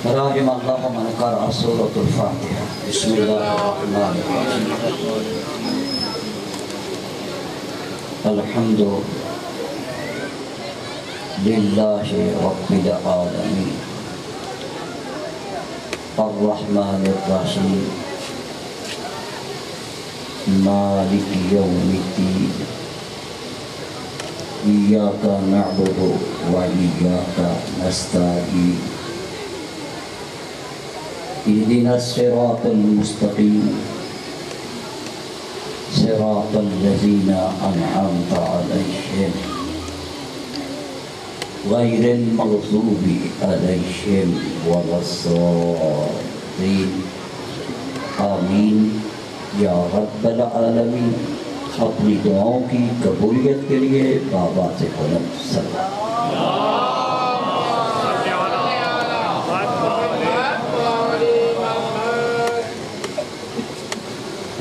رحم اللہ من قرأ سورۃ الفاتحہ۔ بسم اللہ الرحمن الرحیم۔ الحمد للہ رب العالمین الرحمن الرحیم مالک یوم الدین ایاک نعبد و ایاک نستعین اهدنا الصراط المستقیم صراط الذین انعمت علیہم غیر المغضوب علیہم ولا الضالین آمین یا رب العالمین۔ اپنی دعاؤں کی قبولیت کے لیے بابا سے بلند سلام۔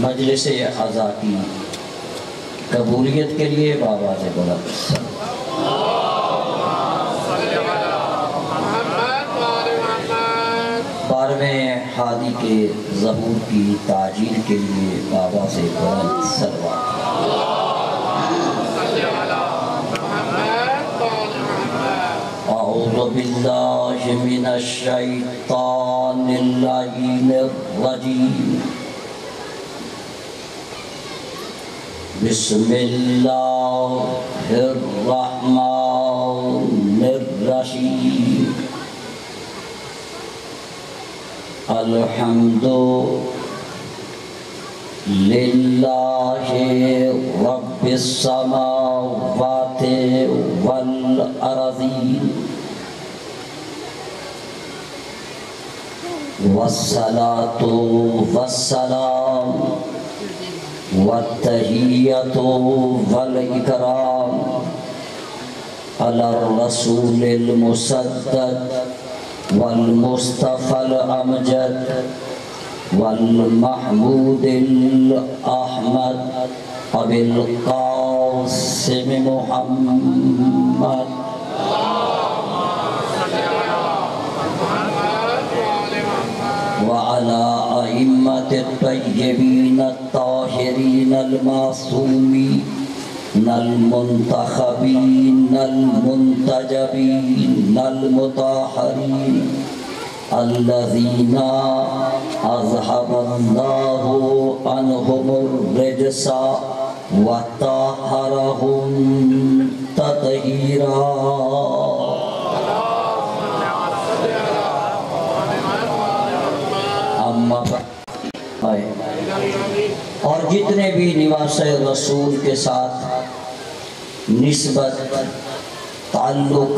مجلس عزا کی قبولیت کے لیے بابا سے بلند سلام۔ 12ویں ہادی کے ظہور کی تعجیل کے لیے بابا سے بلند سلام۔ اعوذ باللہ من الشیطان اللعین الرجیم۔ بسم اللہ الرحمن الرحیم۔ الحمد للہ رب السماوات والارضین والصلاة والسلام والتحیۃ والاکرام علی الرسول المصدق والمصطفى الامجد والمحمود الاحمد ابی القاسم محمد وعلى ائمة الطیبین الطاہرین المعصومین المنتخبین المنتجبین المطہرین الذین اذهب اللہ عنہم الرجس وطہرہم تطہیرا۔ اور جتنے بھی نواس رسول کے ساتھ نسبت تعلق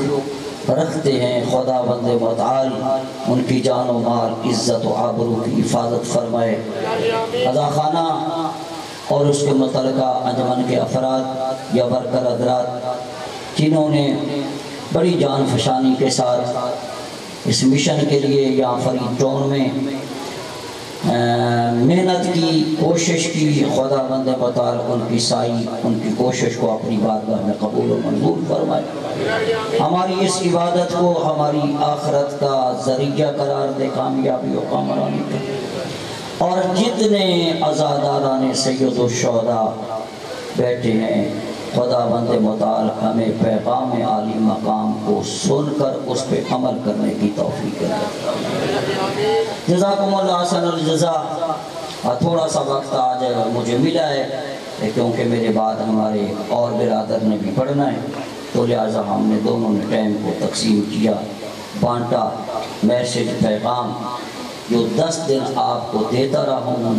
رکھتے ہیں خدا بند متعال ان کی جان و مال عزت و آبرو کی حفاظت فرمائے۔ عزا خانہ اور اس کے متعلقہ انجمن کے افراد یا ورکر حضرات جنہوں نے بڑی جان فشانی کے ساتھ اس مشن کے لیے یہاں فرید ٹون میں محنت کی کوشش کی، خدا بند متعال ان کی سائی ان کی کوشش کو اپنی بارگاہ میں قبول و منظور فرمائے۔ ہماری اس عبادت کو ہماری آخرت کا ذریعہ قرار دے، کامیابی و کامرانی کا۔ اور جتنے عزاداران سید الشہداء بیٹھے ہیں خدا بند متعال ہمیں پیغام عالی مقام کو سن کر اس پہ عمل کرنے کی توفیق دے۔ جزاکم اللہ احسن الجزا۔ تھوڑا سا وقت آج مجھے ملا ہے کیونکہ میرے بعد ہمارے اور برادر نے بھی پڑھنا ہے، تو لہٰذا ہم نے دونوں نے ٹائم کو تقسیم کیا، بانٹا۔ میسج پیغام جو 10 دن آپ کو دیتا رہا ہوں،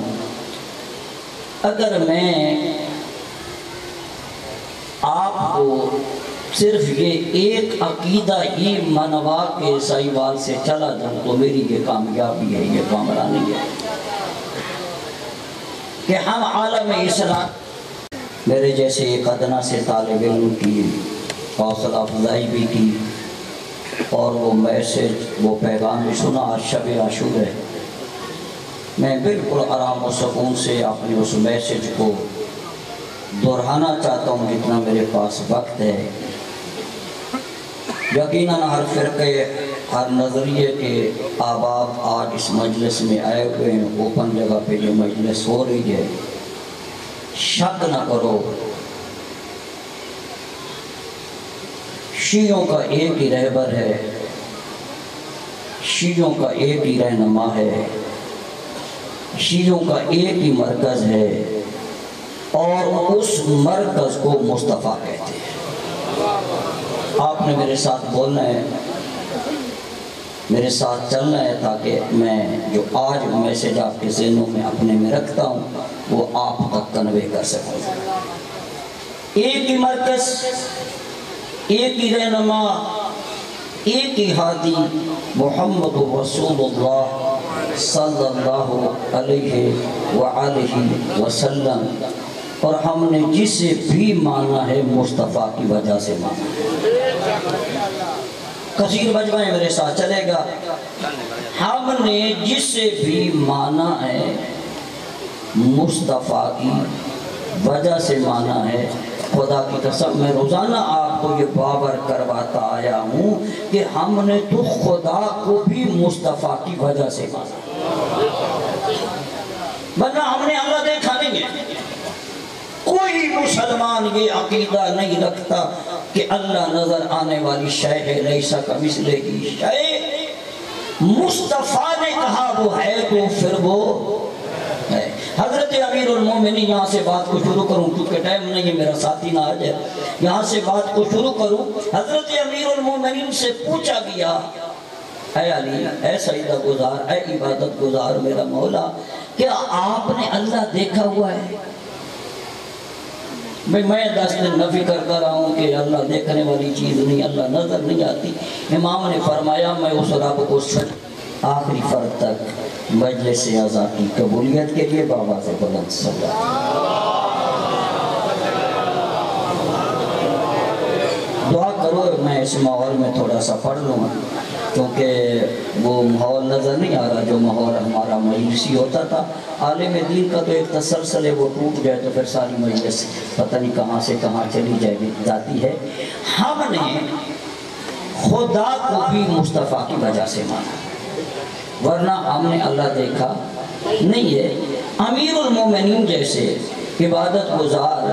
اگر میں آپ کو صرف یہ ایک عقیدہ یہ منوا کے سائیوال سے چلا جاؤں تو میری یہ کامیابی ہے، یہ کامرانی ہے کہ ہم عالم اسلام میرے جیسے ایک ادنا سے طالب علم کی حوصلہ افزائی بھی کی اور وہ میسج وہ پیغام بھی سنا۔ آج شب عاشور ہے، میں بالکل آرام و سکون سے اپنے اس میسج کو دہرانا چاہتا ہوں جتنا میرے پاس وقت ہے۔ یقیناً ہر فرقے، ہر نظریے کے احباب آج اس مجلس میں آئے ہوئے ہیں، اوپن جگہ پہ یہ مجلس ہو رہی ہے۔ شک نہ کرو، شیعوں کا ایک ہی رہبر ہے، شیعوں کا ایک ہی رہنما ہے، شیعوں کا ایک ہی مرکز ہے، اور اس مرکز کو مصطفیٰ کہتے ہیں۔ آپ نے میرے ساتھ بولنا ہے، میرے ساتھ چلنا ہے، تاکہ میں جو آج میسج آپ کے ذہنوں میں اپنے میں رکھتا ہوں وہ آپ تک کنوے کر سکوں۔ ایک ہی مرکز، ایک ہی رہنما، ایک ہی ہادی، محمد رسول اللہ صلی اللہ علیہ وآلہ وسلم، اور ہم نے جسے بھی مانا ہے مصطفیٰ کی وجہ سے مانا ہے۔ کثیر مجمع میرے ساتھ چلے گا۔ ہم نے جسے بھی مانا ہے مصطفیٰ کی وجہ سے مانا ہے۔ خدا کی قسم میں روزانہ آپ کو یہ باور کرواتا آیا ہوں کہ ہم نے تو خدا کو بھی مصطفیٰ کی وجہ سے مانا، ورنہ ہم نے اللہ دیکھا نہیں ہے۔ کوئی مسلمان یہ عقیدہ نہیں رکھتا کہ اللہ نظر آنے والی شے ہے، لیسا کمثلہ شیء۔ مصطفیٰ نے کہا وہ ہے تو پھر وہ ہے۔ حضرت امیر المومنین، یہاں سے بات کو شروع کروں کیونکہ ٹائم نہیں ہے، میرا ساتھی نہ آ جائے، یہاں سے بات کو شروع کروں۔ حضرت امیر المومنین سے پوچھا گیا، اے علی، اے سجدہ گزار، اے عبادت گزار میرا مولا، کیا آپ نے اللہ دیکھا ہوا ہے؟ میں 10 دن نفی کرتا رہا ہوں کہ اللہ دیکھنے والی چیز نہیں، اللہ نظر نہیں آتی۔ امام نے فرمایا میں اس رب کو سچ آخری فرد تک مجلس اعزا کی قبولیت کے لیے بابا سے بلند صدا۔ دعا کرو میں اس ماحول میں تھوڑا سا پڑھ لوں، کیونکہ وہ ماحول نظر نہیں آ رہا جو ماحول ہمارا مجلسی ہوتا تھا۔ عالم دین کا تو ایک تسلسل ہے، وہ ٹوٹ جائے تو پھر ساری مجلس پتہ نہیں کہاں سے کہاں چلی جاتی ہے۔ ہم نے خدا کو بھی مصطفیٰ کی وجہ سے مانا، ورنہ ہم نے اللہ دیکھا نہیں ہے۔ امیر المومنین جیسے عبادت گزار،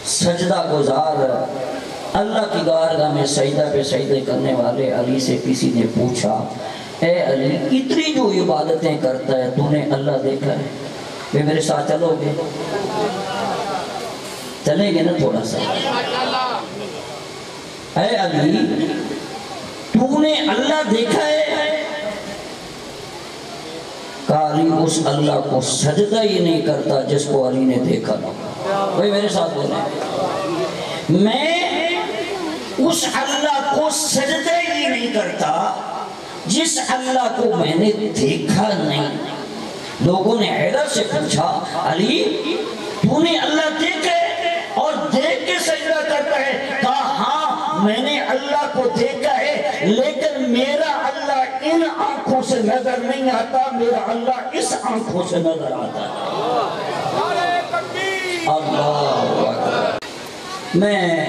سجدہ گزار، اللہ کی بارگاہ میں سجدہ پہ سجدے کرنے والے علی سے کسی نے پوچھا، اے علی، اتنی جو عبادتیں کرتا ہے تو نے اللہ دیکھا ہے؟ یہ میرے ساتھ چلو گے؟ چلیں گے نا تھوڑا سا؟ اے علی، تو نے اللہ دیکھا ہے؟ کہا علی اس اللہ کو سجدہ ہی نہیں کرتا جس کو علی نے دیکھا نہ۔ بھائی میرے ساتھ بولیں، میں اس اللہ کو سجدہ ہی نہیں کرتا جس اللہ کو میں نے دیکھا نہیں۔ لوگوں نے حیرت سے پوچھا، علی تو نے اللہ دیکھا ہے اور دیکھ کے سجدہ کرتا ہے؟ کہا ہاں میں نے اللہ کو دیکھا ہے، لیکن میرا اللہ ان آنکھوں سے نظر نہیں آتا، میرا اللہ اس آنکھوں سے نظر آتا ہے۔ اللہ اکبر۔ میں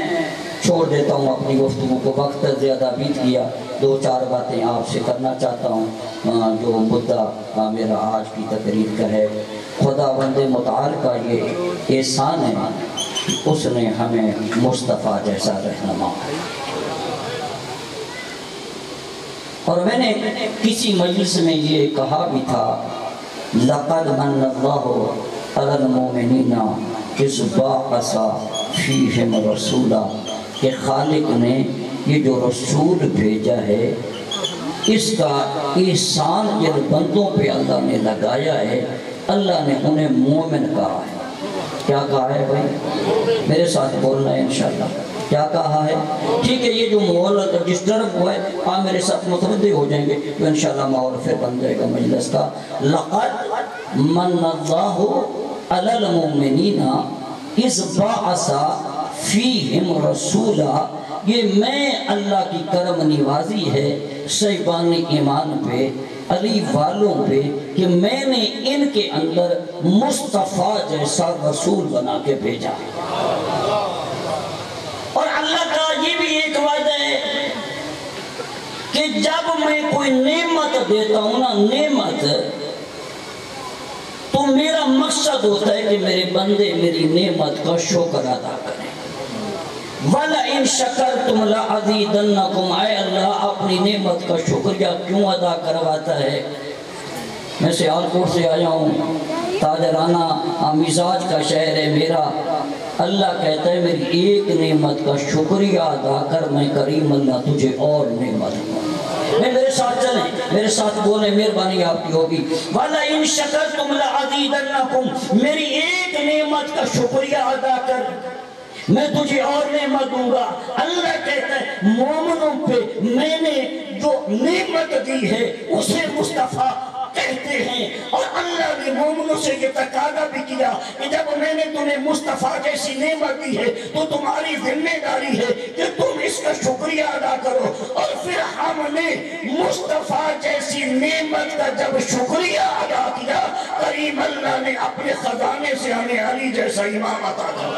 چھوڑ دیتا ہوں اپنی گفتگو کو، وقت زیادہ بیت گیا۔ 2-4 باتیں آپ سے کرنا چاہتا ہوں جو مدعا میرا آج کی تقریر کا ہے۔ خداوند متعال کا یہ احسان ہے کہ اس نے ہمیں مصطفیٰ جیسا رہنما، اور میں نے کسی مجلس میں یہ کہا بھی تھا، لَقَدْ مَنَّ اللَّهُ عَلَى الْمُؤْمِنِينَ إِذْ بَعَثَ فِيهِمْ رَسُولًا، کہ خالق نے یہ جو رسول بھیجا ہے اس کا احسان جن بندوں پہ اللہ نے لگایا ہے، اللہ نے انہیں مومن کہا ہے۔ کیا کہا ہے بھائی؟ میرے ساتھ بولنا ہے انشاءاللہ۔ کیا کہا ہے؟ ٹھیک ہے، یہ جو ماحول ڈسٹرب ہوا ہے آپ میرے ساتھ متوجہ ہو جائیں گے تو انشاءاللہ ماحول پھر بن جائے گا مجلس کا۔ لَقَدْ مَنَّ اللَّهُ عَلَى الْمُؤْمِنِينَ إِذْ بَعَثَ فِيهِمْ رَسُولًا، یہ میں اللہ کی کرم نوازی ہے صاحبان ایمان پہ علی والوں پہ کہ میں نے ان کے اندر مصطفیٰ جیسا رسول بنا کے بھیجا. اور اللہ کا یہ بھی ایک وعدہ ہے کہ جب میں کوئی نعمت دیتا ہوں نا، نعمت، تو میرا مقصد ہوتا ہے کہ میرے بندے میری نعمت کا شکر ادا کریں. وَلَئِن شَكَرْتُمْ لَأَزِيدَنَّكُمْ. اے اللہ اپنی نعمت کا شکریہ کیوں ادا کرواتا ہے؟ میں سیالکوٹ سے آیا ہوں، تاجرانہ مزاج کا شہر ہے میرا. اللہ کہتا ہے میری ایک نعمت کا شکریہ ادا کر، میں کریم اللہ تجھے اور نعمت دوں. میرے ساتھ چلیں، میرے ساتھ بولیں، مہربانی آپ کی ہوگی. وَلَئِن شَكَرْتُمْ لَأَزِيدَنَّكُمْ. میری ایک نعمت کا شکریہ ادا کر، میں تجھے اور نعمت دوں گا. اللہ کہتا ہے مومنوں پہ میں نے جو نعمت دی ہے اسے مصطفیٰ کہتے ہیں. اور اللہ نے مومنوں سے یہ تقاضا بھی کیا کہ جب میں نے تمہیں مصطفیٰ جیسی نعمت دی ہے تو تمہاری ذمہ داری ہے کہ تم اس کا شکریہ ادا کرو. اور پھر ہم نے مصطفیٰ جیسی نعمت کا جب شکریہ ادا کیا، کریم اللہ نے اپنے خزانے سے ہمیں علی جیسا امام عطا کیا.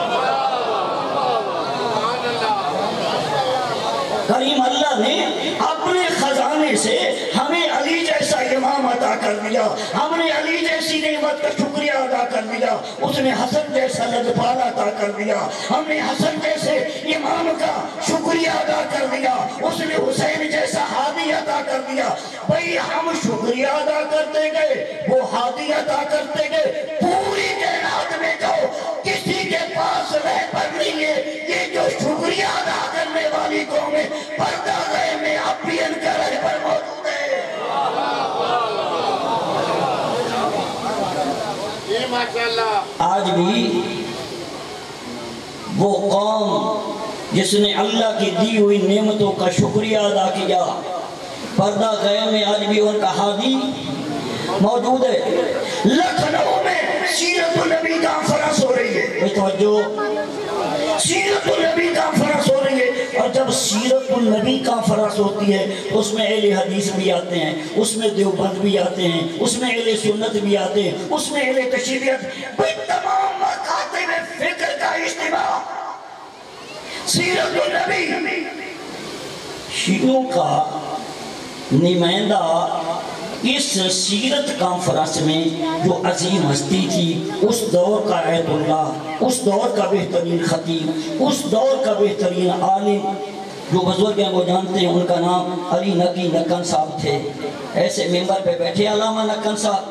کریم اللہ نے اپنے خزانے سے ہمیں علی جیسا امام عطا کر دیا. ہم نے علی جیسی نعمت کا شکریہ ادا کر دیا. اس نے حسن جیسا لجپال عطا کر دیا. ہم نے حسن جیسے امام کا شکریہ ادا کر دیا. اس نے حسین جیسا ہادی عطا کر دیا. بھئی ہم شکریہ ادا کرتے گئے، وہ ہادی عطا کرتے گئے. پوری کائنات میں جاؤ، کسی کے پاس رہبر نہیں ہے. یہ جو شکریہ ادا کرنے والی قوم ہے، پردہ غیب میں اب بھی ان کا رہبر موجود ہے. آج بھی وہ قوم جس نے اللہ کی دی ہوئی نعمتوں کا شکریہ ادا کیا، پردہ غیب میں آج بھی ان کا ہادی موجود ہے. لکھنؤ میں سیرت النبی کانفرنس ہو رہی ہے. توجہ، سیرت النبی کانفرنس ہو رہی ہے. اور جب سیرت النبی کانفرنس ہوتی ہے تو اس میں اہل حدیث بھی آتے ہیں، اس میں دیوبند بھی آتے ہیں، اس میں اہل سنت بھی آتے ہیں، اس میں اہل تشیع بھی آتے ہیں. بھئی تمام مکاتب فکر کا اجتماع سیرت النبی. شیعوں کا نمائندہ اس سیرت کانفرنس میں جو عظیم ہستی تھی، اس دور کا آیت اللہ، اس دور کا بہترین خطیب، اس دور کا بہترین عالم، جو بزرگ ہیں وہ جانتے ہیں، ان کا نام علی نقی نکن صاحب تھے. ایسے ممبر پہ بیٹھے علامہ نکن صاحب،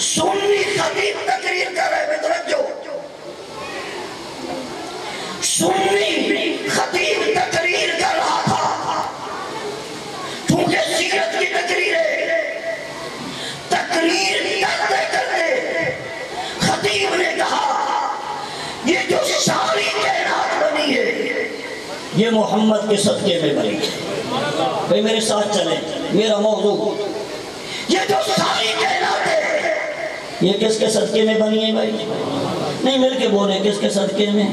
سنی خطیب تقریر کر رہے ہیں. توجہ، سنی خطیب تقریر کر رہا تھا. چونکہ سیرت کی تقریر ہے، تقریر کرتے کرتے خطیب نے کہا یہ جو ساری کائنات بنی ہے یہ محمد کے صدقے میں بنی ہے. بھئی میرے ساتھ چلیں، میرا موضوع یہ جو ساری کائنات ہے یہ کس کے صدقے میں بنی ہے؟ بھائی نہیں مل کے بولے کس کے صدقے میں؟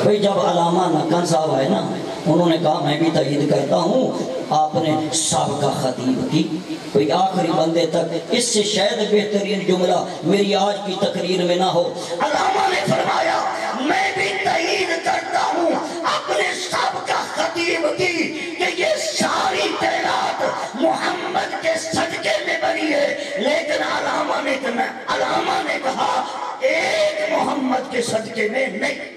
بھئی جب علامہ نکن صاحب آئے نا، انہوں نے کہا میں بھی تائید کرتا ہوں آپ نے سابقہ خطیب کی. کوئی آخری بندے تک اس سے شاید بہترین جملہ میری آج کی تقریر میں نہ ہو. علامہ نے فرمایا میں بھی تائید کرتا ہوں اپنے سابقہ خطیب کی کہ یہ ساری کائنات محمد کے صدقے میں بنی ہے. لیکن علامہ نے کہا ایک محمد کے صدقے میں نہیں،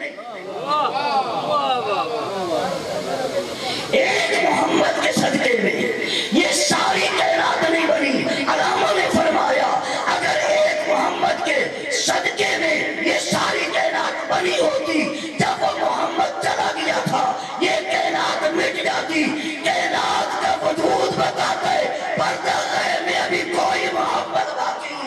ایک محمد کے صدقے میں یہ ساری کائنات نہیں بنی. علامہ نے فرمایا اگر ایک محمد کے صدقے میں یہ ساری کائنات بنی ہوتی، جب وہ محمد چلا گیا تھا یہ کائنات مٹ جاتی. کائنات کا وجود بتاتا ہے پردہ غیب میں ابھی کوئی محمد باقی.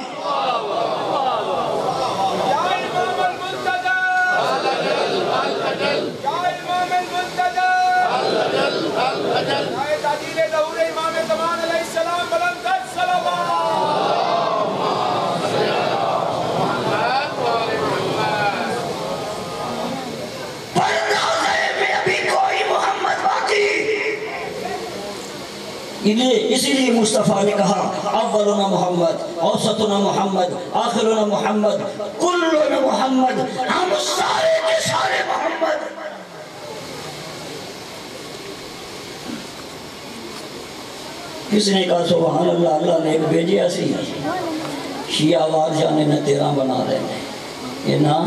اسی لیے مصطفیٰ نے کہا اولنا محمد، اوسطنا محمد، آخرنا محمد، کلنا محمد، ہم سارے کے سارے محمد۔ کس نے کہا سبحان اللہ، اللہ نے ایک بھیجی ایسی شیعہ وار جانے نہ 13 بنا رہے ہیں، یہ نا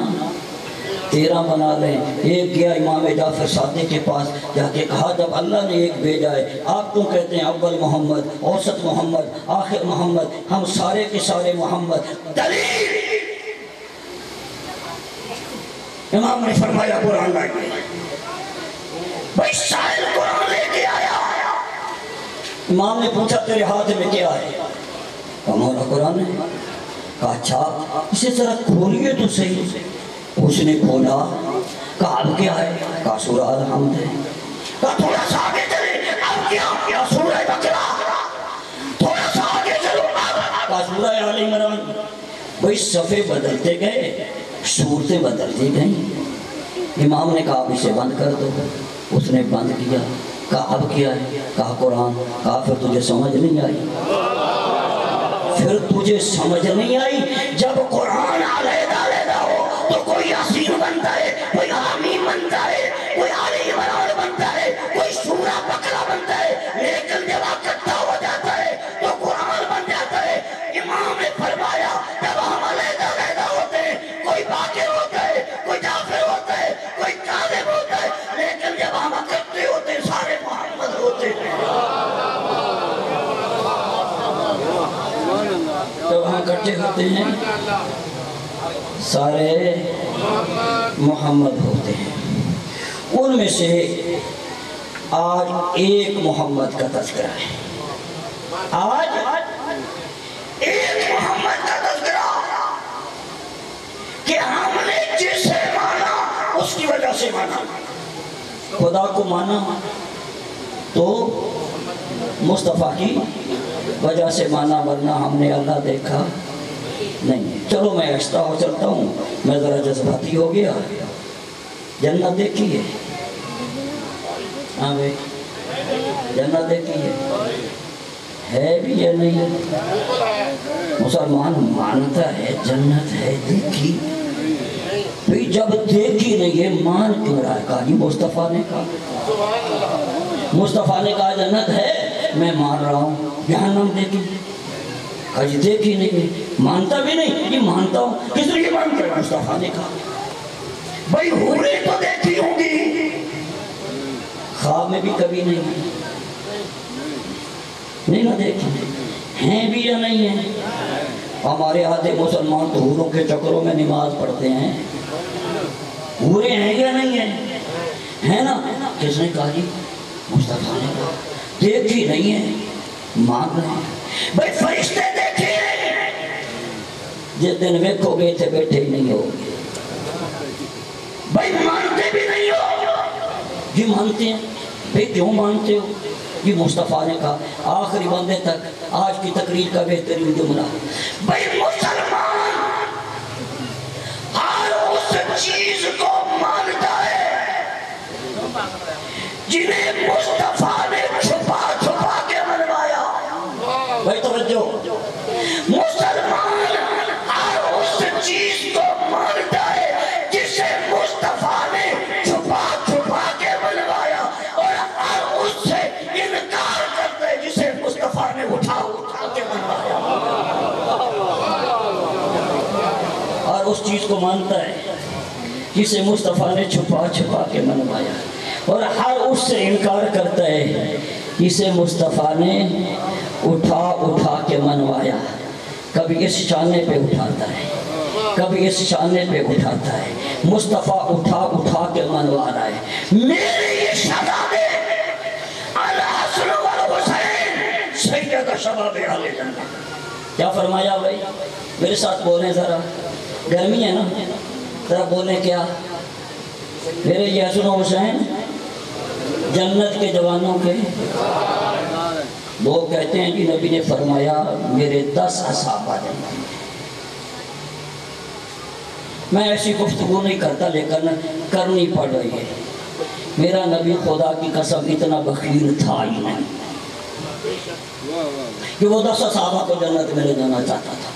13 بنا لیں۔ ایک گیا امام جعفر صادق کے پاس جا کے کہا جب اللہ نے ایک بھیجا ہے، آپ کیوں کہتے ہیں اول محمد، اوسط محمد، آخر محمد، ہم سارے کے سارے محمد؟ دلیل امام نے فرمایا قرآن لائیے۔ بھائی شاعر قرآن لے کے آیا، امام نے پوچھا تیرے ہاتھ میں کیا ہے؟ کہا مولا قرآن ہے۔ کہا اچھا اسے ذرا کھولیے تو صحیح۔ اس نے کھولا، کہا اب کیا ہے؟ کہا سورہ الحمد ہے۔ کہا تھوڑا سا آگے چلے، اب کیا؟ سورہ بقرہ۔ تھوڑا سا آگے چلو، کہا سورہ آل عمران۔ بھئی صفحے بدلتے گئے، صورتیں بدلتی گئیں۔ امام نے کہا اب اسے بند کر دو۔ اس نے بند کیا۔ کہا اب کیا ہے؟ کہا قرآن۔ کہا پھر تجھے سمجھ نہیں آئی؟ پھر تجھے سمجھ نہیں آئی؟ جب قرآن علیحدہ علیحدہ ہو تو کوئی یاسین بنتا ہے، کوئی حامیم بنتا ہے، کوئی آل عمران بنتا ہے، کوئی سورہ بقرہ بنتا ہے، لیکن جب اکٹھا ہو جاتا ہے تو قرآن بن جاتا ہے۔ امام نے فرمایا جب ہم علیحدہ علیحدہ ہوتے ہیں، کوئی باقر ہوتا ہے، کوئی جعفر ہوتا ہے، کوئی کاذب ہوتا ہے، لیکن جب ہم اکٹھے ہوتے ہیں سارے محمد ہوتے ہیں۔ جب ہم اکٹھے ہوتے ہیں سارے محمد ہوتے ہیں۔ ان میں سے آج ایک محمد کا تذکرہ ہے۔ آج ایک محمد کا تذکرہ کہ ہم نے جسے مانا اس کی وجہ سے مانا۔ خدا کو مانا تو مصطفیٰ کی وجہ سے مانا، ورنہ ہم نے اللہ دیکھا نہیں۔ چلو میں آہستہ ہو چلتا ہوں، میں ذرا جذباتی ہو گیا۔ جنت دیکھی ہے؟ ہاں بھائی جنت دیکھی ہے بھی یا نہیں؟ مسلمان مانتا ہے جنت ہے، دیکھی بھی جب دیکھی نہیں ہے مان کیوں رہا ہے؟ کہا جی مصطفیٰ نے کہا، مصطفیٰ نے کہا جنت ہے، میں مان رہا ہوں۔ جہنم دیکھی؟ کہا جی دیکھی نہیں، مانتا بھی نہیں، یہ مانتا ہوں۔ کس لیے مانتے ہیں؟ مصطفیٰ نے کہا بھائی حوریں تو دیکھی ہوں گی، خواب میں بھی کبھی نہیں نہ دیکھی، ہیں بھی یا نہیں ہیں؟ ہمارے آدھے مسلمان تو حوروں کے چکروں میں نماز پڑھتے ہیں۔ حوریں ہیں یا نہیں ہیں؟ ہے نا؟ کس نے کہا جی مصطفیٰ نے کہا۔ دیکھی نہیں ہے، مان رہے ہیں۔ بھائی فرشتے دیکھے ہیں، جس دن ویکھو گے تھے بیٹھے ہی نہیں ہوگے۔ بھائی مانتے بھی نہیں ہو؟ جی مانتے ہیں۔ بھائی کیوں مانتے ہو؟ یہ مصطفیٰ نے کہا آخری بندے تک آج کی تقریر کا بہترین جملہ، بھائی مسلمان ہر اس چیز کو مانتا ہے جنہیں مصطفیٰ نے چھپا چھپا کے منوایا۔ بھائی توجہ، مسلمان ہر اس چیز کو مانتا ہے جسے مصطفیٰ نے چھپا چھپا کے منوایا، اور ہر اس سے انکار کرتا ہے جسے مصطفیٰ نے اٹھا اٹھا کے منوایا۔ اور اس چیز کو مانتا ہے جسے مصطفیٰ نے چھپا چھپا کے منوایا، اور ہر اس سے انکار کرتا ہے جسے مصطفیٰ نے اٹھا اٹھا کے منوایا۔ کبھی اس شانے پہ اٹھاتا ہے، کبھی اس شانے پہ اٹھاتا ہے۔ مصطفیٰ اٹھا اٹھا کے منوا رہا ہے۔ میرے یہ شہزادے الحسن والحسین سیدہ شباب اہل جنت، کیا فرمایا بھائی؟ میرے ساتھ بولیں ذرا، گرمی ہے نا، ذرا بولیں کیا؟ میرے یہ حسن و حسین جنت کے جوانوں کے، لوگ کہتے ہیں کہ نبی نے فرمایا میرے 10 اصحابہ جنت میں۔ میں ایسی گفتگو نہیں کرتا لیکن کرنی پڑ رہی ہے۔ میرا نبی خدا کی قسم اتنا بخیل تھا ہی نہیں، کہ وہ 10 صحابہ کو جنت میں لے جانا چاہتا تھا۔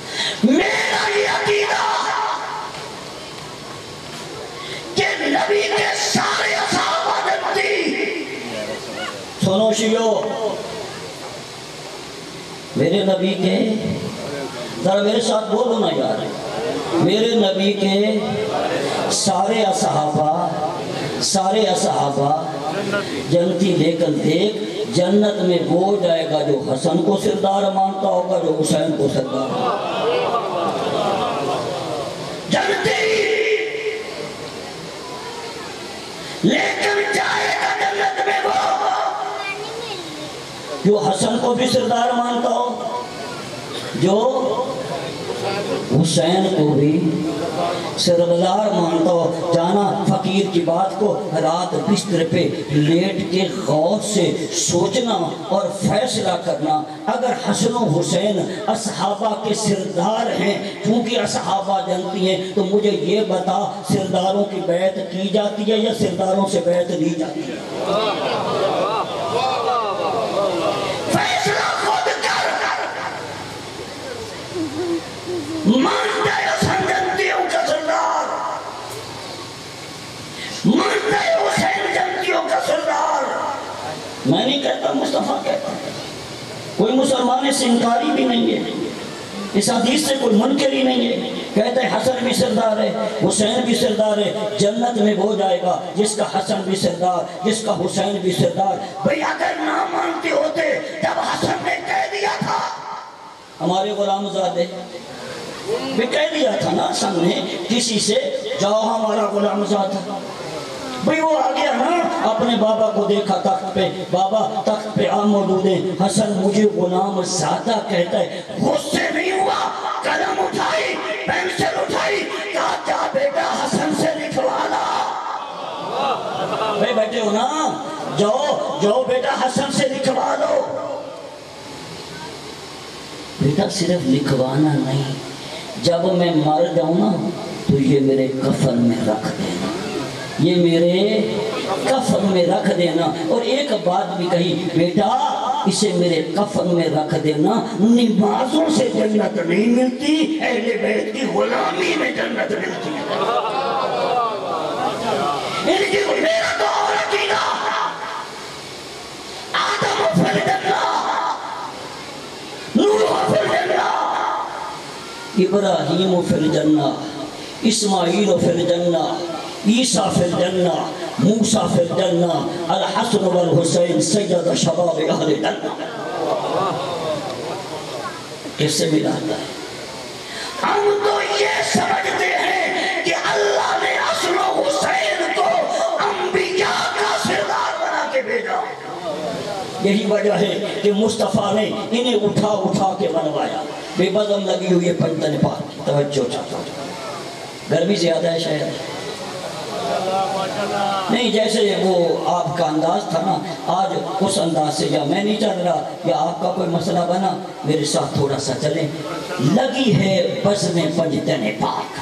میرا یہ عقیدہ کہ نبی کے سارے صحابہ جنتی۔ سنو شیعو، میرے نبی کے، ذرا میرے ساتھ بولو نا یار، میرے نبی کے سارے صحابہ جنتی، لیکن دیکھ جنت میں وہ جائے گا جو حسن کو سردار مانتا ہوگا، جو حسین کو سردار جنتی، لیکن جائے گا جنت میں وہ جو حسن کو بھی سردار مانتا ہو، جو حسین کو بھی سردار مانتا ہو۔ جانا فقیر کی بات کو رات بستر پہ لیٹ کے غور سے سوچنا اور فیصلہ کرنا، اگر حسن و حسین اصحابہ کے سردار ہیں، کیونکہ اصحابہ جنتی ہیں، تو مجھے یہ بتا سرداروں کی بیعت کی جاتی ہے یا سرداروں سے بیعت لی جاتی ہے؟ فیصلہ خود کر۔ مانتا ہے حسن جنتیوں کا سردار، مانتا ہے حسین جنتیوں کا سردار۔ میں نہیں کہتا، مصطفیٰ کہتا ہے، کوئی مسلمان اس سے انکاری بھی نہیں ہے، اس حدیث سے کوئی منکر ہی نہیں ہے، کہتا ہے حسن بھی سردار ہے، حسین بھی سردار ہے، جنت میں وہ جائے گا جس کا حسن بھی سردار، جس کا حسین بھی سردار۔ بھئی اگر نہ مانتے ہوتے، جب حسن نے کہہ دیا تھا، ہمارے غلام زادے بھی کہہ دیا تھا نا سامنے کسی سے، جاؤ ہمارا غلام زادہ، بھئی وہ آ گیا نا، اپنے بابا کو دیکھا تخت پہ، بابا تخت پہ آپ موجود ہیں، حسن مجھے غلام زادہ کہتا ہے، غصے نہیں ہوا، قلم اٹھائی، پینسل اٹھائی، کہا جا بیٹا حسن سے لکھوا لا۔ بھئی بیٹھے ہو نا، جاؤ بیٹا حسن سے لکھوا لو۔ بیٹا صرف لکھوانا نہیں، جب میں مر جاؤں نا تو یہ میرے کفن میں رکھ دینا، یہ میرے کفن میں رکھ دینا۔ اور ایک بات بھی کہی، بیٹا اسے میرے کفن میں رکھ دینا، نمازوں سے جنت نہیں ملتی، اہل بیت کی غلامی میں جنت ملتی ہے۔ ان کی میرا تو اور عقیدہ، آدم فی الجنہ، نوح فی الجنہ، ابراہیم فی الجنہ، اسماعیل فی الجنہ، عیسیٰ فی الجنہ، موسیٰ فی الجنہ، الحسن والحسین سید شباب اہل جنہ۔ کس سے ملاتا ہے؟ ہم تو یہ سمجھتے ہیں کہ اللہ نے حسن و حسین کو انبیاء کا سردار بنا کے بھیجا۔ یہی وجہ ہے کہ مصطفیٰ نے انہیں اٹھا کے بنوایا۔ بے بزم لگی ہوئی ہے پنجتن پاک کی، توجہ چاہتا ہوں، گرمی زیادہ ہے شاید نہیں، جیسے وہ آپ کا انداز تھا نا، آج اس انداز سے یا میں نہیں چل رہا یا آپ کا کوئی مسئلہ بنا، میرے ساتھ تھوڑا سا چلیں۔ لگی ہے بزم پنجتن پاک،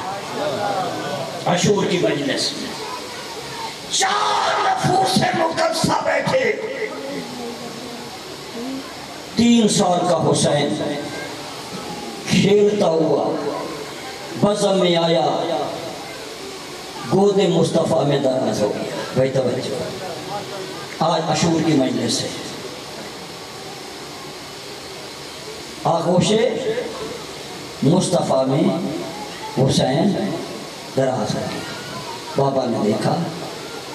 عاشور کی مجلس میں 4 نفوس مقدسہ بیٹھے، 3 سال کا حسین کھیلتا ہوا بزم میں آیا، گود مصطفیٰ میں دراز ہو گیا۔ بھائی توجہ، آج عاشور کی مجلس ہے، آغوش مصطفیٰ میں حسین دراز ہو گیا۔ بابا نے دیکھا،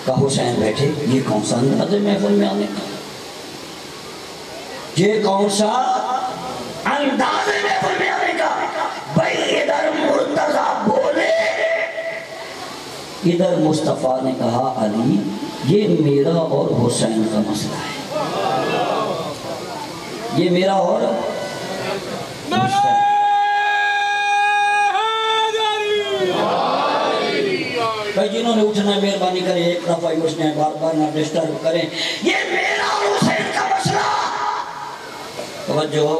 کہا حسین بیٹھے، یہ کون سا انداز ہے محفل میں آنے کا، یہ کون سا انداز ہے محفل میں آنے کا؟ بھائی ادھر مرتضیٰ بولے، ادھر مصطفیٰ نے کہا علی یہ میرا اور حسین کا مسئلہ ہے، یہ میرا اور حسین۔ بھائی جنہوں نے اٹھنا مہربانی کریں، ایک دفعہ ہی اٹھنے، بار بار نہ ڈسٹرب کریں، یہ میرا اور حسین کا مسئلہ۔ توجہ،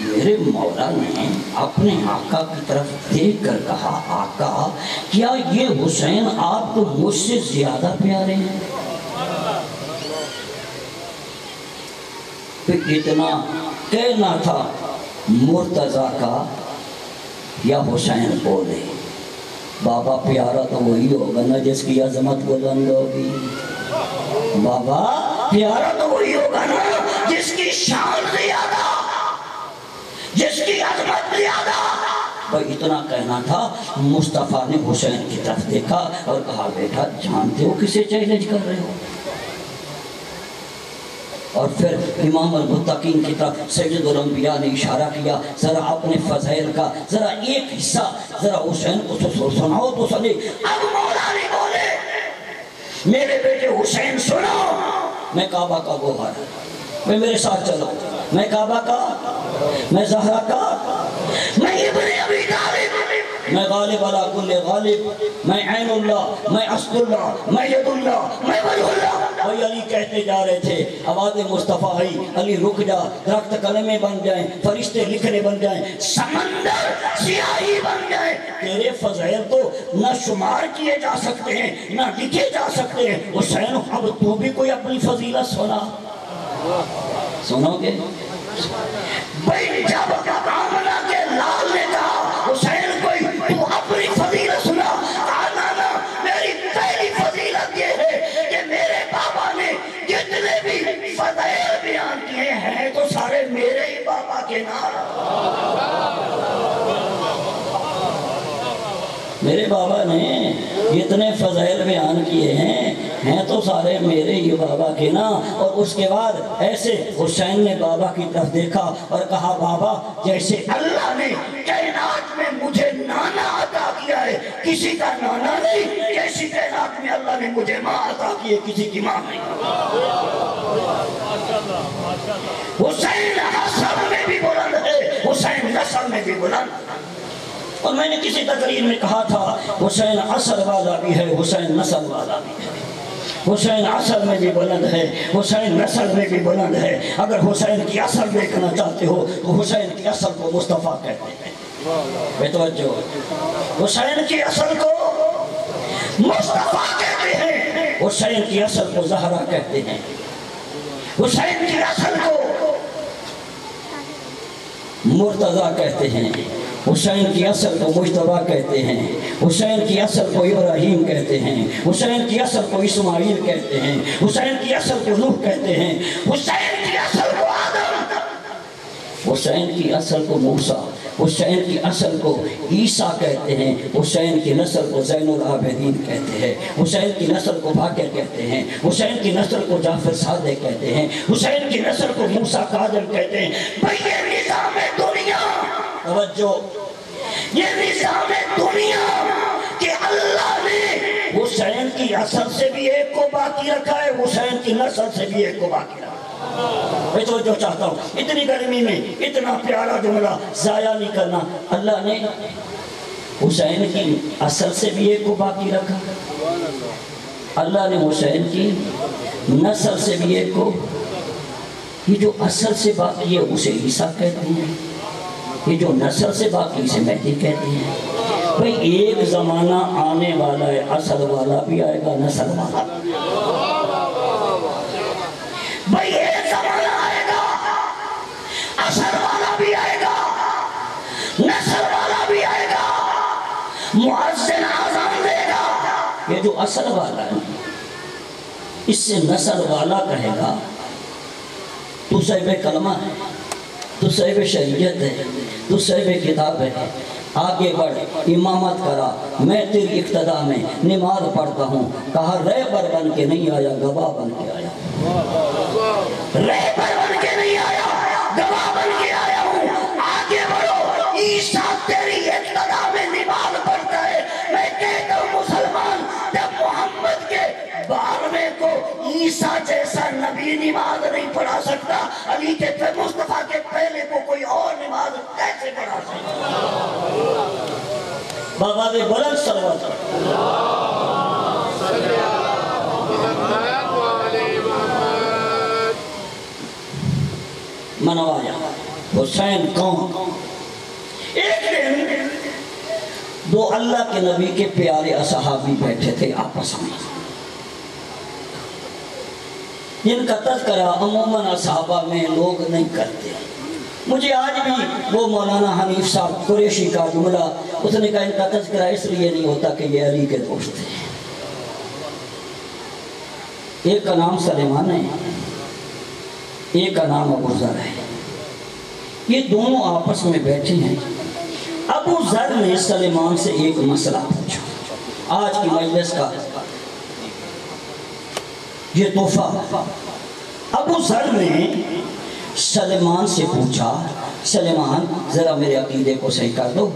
میرے مولا نے اپنے آقا کی طرف دیکھ کر کہا، آقا کیا یہ حسین آپ کو مجھ سے زیادہ پیارے ہیں؟ پھر اتنا کہنا تھا مرتضیٰ کا یا حسین بولے، بابا پیارا تو وہی ہوگا نا جس کی عظمت بلند ہوگی، بابا پیارا تو وہی ہوگا نا جس کی شان زیادہ، جس کی عظمت زیادہ۔ بھائی اتنا کہنا تھا، مصطفیٰ نے حسین کی طرف دیکھا اور کہا بیٹا جانتے ہو کسے چیلنج کر رہے ہو؟ اور پھر امام المتقین کی طرف سید الانبیاء نے اشارہ کیا، ذرا اپنے فضائل کا ذرا ایک حصہ ذرا حسین کو تو سناؤ تو سنے۔ اب مولا نے بولے میرے بیٹے حسین سنو، میں کعبہ کا گوہر، میں میرے ساتھ چلو، میں کعبہ کا، میں زہرا کا، میں ابن ابی طالب، میں غالب علی کل غالب، میں عین اللہ، میں اسد اللہ، میں ید اللہ، میں وجہ اللہ۔ وہی علی کہتے جا رہے تھے، آواز مصطفیٰ آئی، علی رک جا، درخت قلمیں بن جائیں، فرشتے لکھنے بن جائیں، سمندر سیاہی بن جائیں، تیرے فضائل تو نہ شمار کیے جا سکتے ہیں نہ لکھے جا سکتے ہیں۔ حسین اب تو بھی کوئی اپنی فضیلت سنا، سنو گے؟ بھئی جب آمنہ کے لال نے کہا حسین کوئی تو اپنی فضیلت سنا، آنا میری پہلی فضیلت یہ ہے کہ میرے بابا نے جتنے بھی فضائل بیان کیے ہیں تو سارے میرے ہی بابا کے نام، میرے بابا نے جتنے فضائل بیان کیے ہیں تو سارے میرے ہی بابا کے نا۔ اور اس کے بعد ایسے حسین نے بابا کی طرف دیکھا اور کہا بابا جیسے اللہ نے کائنات میں مجھے نانا عطا کیا ہے، کسی کا نانا نہیں، جیسی کائنات میں اللہ نے مجھے ماں عطا کی ہے، کسی کی ماں نہیں۔ حسین حسب میں بھی بلند ہے، حسین نسل میں بھی بلند ہے۔ اور میں نے کسی تقریر میں کہا تھا حسین اصل والا بھی ہے، حسین نسل والا بھی ہے، حسین اصل میں بھی بلند ہے، حسین نسل میں بھی بلند ہے۔ اگر حسین کی اصل دیکھنا چاہتے ہو تو حسین کی اصل کو مصطفیٰ کہتے ہیں، بے توجہ، حسین کی اصل کو مصطفیٰ کہتے ہیں، حسین کی اصل کو زہرا کہتے ہیں، حسین کی اصل کو مرتضیٰ کہتے ہیں، حسین کی اصل کو مجتبیٰ کہتے ہیں، حسین کی اصل کو ابراہیم کہتے ہیں، حسین کی اصل کو اسماعیل کہتے ہیں، حسین کی اصل کو نوح کہتے ہیں، حسین کی اصل کو آدم، حسین کی اصل کو موسیٰ، حسین کی اصل کو عیسیٰ کہتے ہیں، حسین کی نسل کو زین العابدین کہتے ہیں، حسین کی نسل کو باقر کہتے ہیں، حسین کی نسل کو جعفر صادق کہتے ہیں، حسین کی نسل کو موسیٰ کاظم کہتے ہیں۔ بھئی یہ نظام دنیا، توجہ، یہ نظام دنیا کہ اللہ نے حسین کی اصل سے بھی ایک کو باقی رکھا ہے، حسین کی نسل سے بھی ایک کو باقی رکھا ہے۔ میں تو جو چاہتا ہوں اتنی گرمی میں اتنا پیارا جملہ ضائع نہیں کرنا، اللہ نے حسین کی اصل سے بھی ایک کو باقی رکھا، اللہ نے حسین کی نسل سے بھی ایک کو، یہ جو اصل سے باقی ہے اسے عیسیٰ کہتے ہیں، یہ جو نسل سے باقی اسے مہدی کہتے ہیں۔ بھئی ایک زمانہ آنے والا ہے، اصل والا بھی آئے گا، نسل والا بھی آئے گا۔ بھئی ایک زمانہ آئے گا، اصل والا بھی آئے گا، نسل والا بھی آئے گا، مؤذن اذان دے گا۔ یہ جو اصل والا ہے اس سے نسل والا کہے گا تو صاحب کلمہ ہے، تو صاحب شریعت ہے، تو صاحب کتاب ہے، آگے بڑھ امامت کرا، میں تیری اقتداء میں نماز پڑھتا ہوں۔ کہا رہبر بن کے نہیں آیا، گواہ بن کے آیا، رہبر بن کے نہیں آیا، گواہ بن کے آیا ہوں۔ آگے بڑھو، عیسیٰ تیری اقتداء میں نماز پڑھتا ہے۔ میں کہتا ہوں مسلمان جب محمد کے 12ویں کو عیسیٰ جیسا نبی نماز نہیں پڑھا سکتا، علی کے مصطفیٰ کے پہلے کو کوئی اور نماز کیسے پڑھا سکتا؟ بابا دے بلند صلوات منوایا۔ حسین کون؟ ایک دن دو اللہ کے نبی کے پیارے اصحابی بیٹھے تھے آپس میں، جن کا تذکرہ عموماً صحابہ میں لوگ نہیں کرتے. مجھے آج بھی وہ مولانا حنیف صاحب قریشی کا جملہ، اس نے کہا ان کا تذکرہ اس لیے نہیں ہوتا کہ یہ علی کے دوست ہیں. ایک کا نام سلیمان ہے، ایک کا نام ابو ذر ہے. یہ دونوں آپس میں بیٹھے ہیں. ابو ذر نے سلیمان سے ایک مسئلہ پوچھا. آج کی مجلس کا یہ تحفہ. ابو ذر نے سلیمان سے پوچھا، سلیمان ذرا میرے عقیدے کو صحیح کر دو،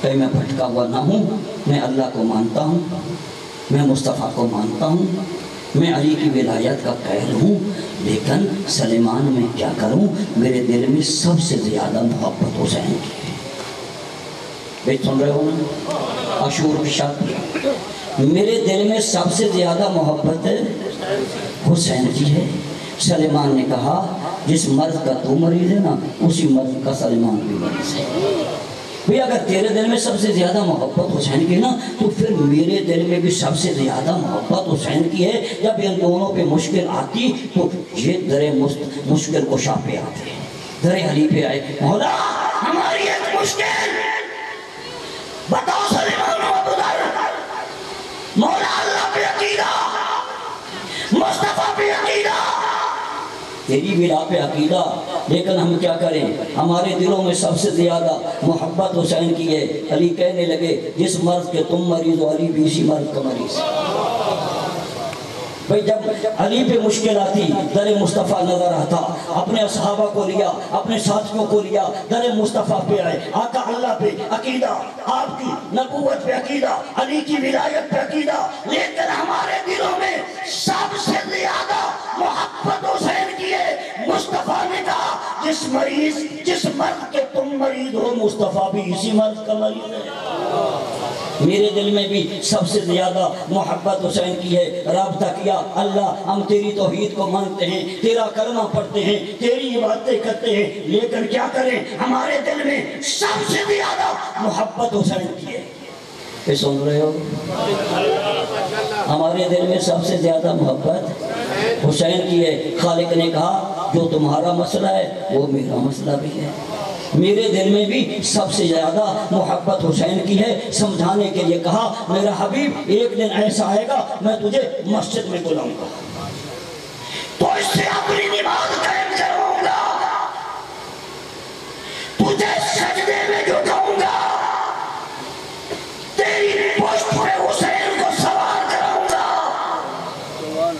کہ میں بھٹکا ہوا نہ ہوں، میں اللہ کو مانتا ہوں، میں مصطفیٰ کو مانتا ہوں، میں علی کی ولایت کا قائل ہوں، لیکن سلیمان میں کیا کروں؟ میرے دل میں سب سے زیادہ محبت حسین کی ہے. بیٹ سن رہے ہو نا؟ عاشور کی شاد، میرے دل میں سب سے زیادہ محبت حسین کی ہے. سلیمان نے کہا جس مرض کا تو مریض ہے نا، اسی مرض کا سلیمان بھی مریض ہے. بھئی اگر تیرے دل میں سب سے زیادہ محبت حسین کی نا، تو پھر میرے دل میں بھی سب سے زیادہ محبت حسین کی ہے. جب ان دونوں پہ مشکل آتی تو یہ در مشکل کشا پہ آتے، در علی پہ آئے. مولا ہماری ایک مشکل بتاؤ سلیمان و ابو ذر. مولا اللہ پہ عقیدہ، مصطفیٰ پہ عقیدہ، تیری بلا پہ عقیدہ، لیکن ہم کیا کریں؟ ہمارے دلوں میں سب سے زیادہ محبت حسین کی ہے. علی کہنے لگے جس مرض کے تم مریض ہو، علی بھی اسی مرض کا مریض. بھئی جب علی پہ مشکل آتی، در مصطفیٰ نظر آتا، اپنے اصحابہ کو لیا، اپنے ساتھیوں کو لیا، در مصطفیٰ پہ آئے. آقا اللہ پہ عقیدہ، آپ کی نبوت پہ عقیدہ، علی کی ولایت پہ عقیدہ، لیکن ہمارے دلوں میں سب سے زیادہ محبت حسین کی ہے. مصطفیٰ نے کہا جس مرض کے تم مریض ہو، مصطفیٰ بھی اسی مرض کا مریض ہے. میرے دل میں بھی سب سے زیادہ محبت حسین کی ہے. رابطہ کیا، اللہ ہم تیری توحید کو مانتے ہیں، تیرا کلمہ پڑھتے ہیں، تیری عبادتیں کرتے ہیں، لیکن کیا کریں؟ ہمارے دل میں سب سے زیادہ محبت حسین کی ہے. یہ سن رہے ہو؟ ہمارے دل میں سب سے زیادہ محبت حسین کی ہے. خالق نے کہا جو تمہارا مسئلہ ہے وہ میرا مسئلہ بھی ہے. میرے دل میں بھی سب سے زیادہ محبت حسین کی ہے. سمجھانے کے لیے کہا میرا حبیب ایک دن ایسا آئے گا میں تجھے مسجد میں بلاؤں گا، تو اس سے اپنی نماز قائم کرواؤں گا، تجھے سجدے میں جھکاؤں گا، تیری پشت پہ حسین کو سوار کراؤں گا،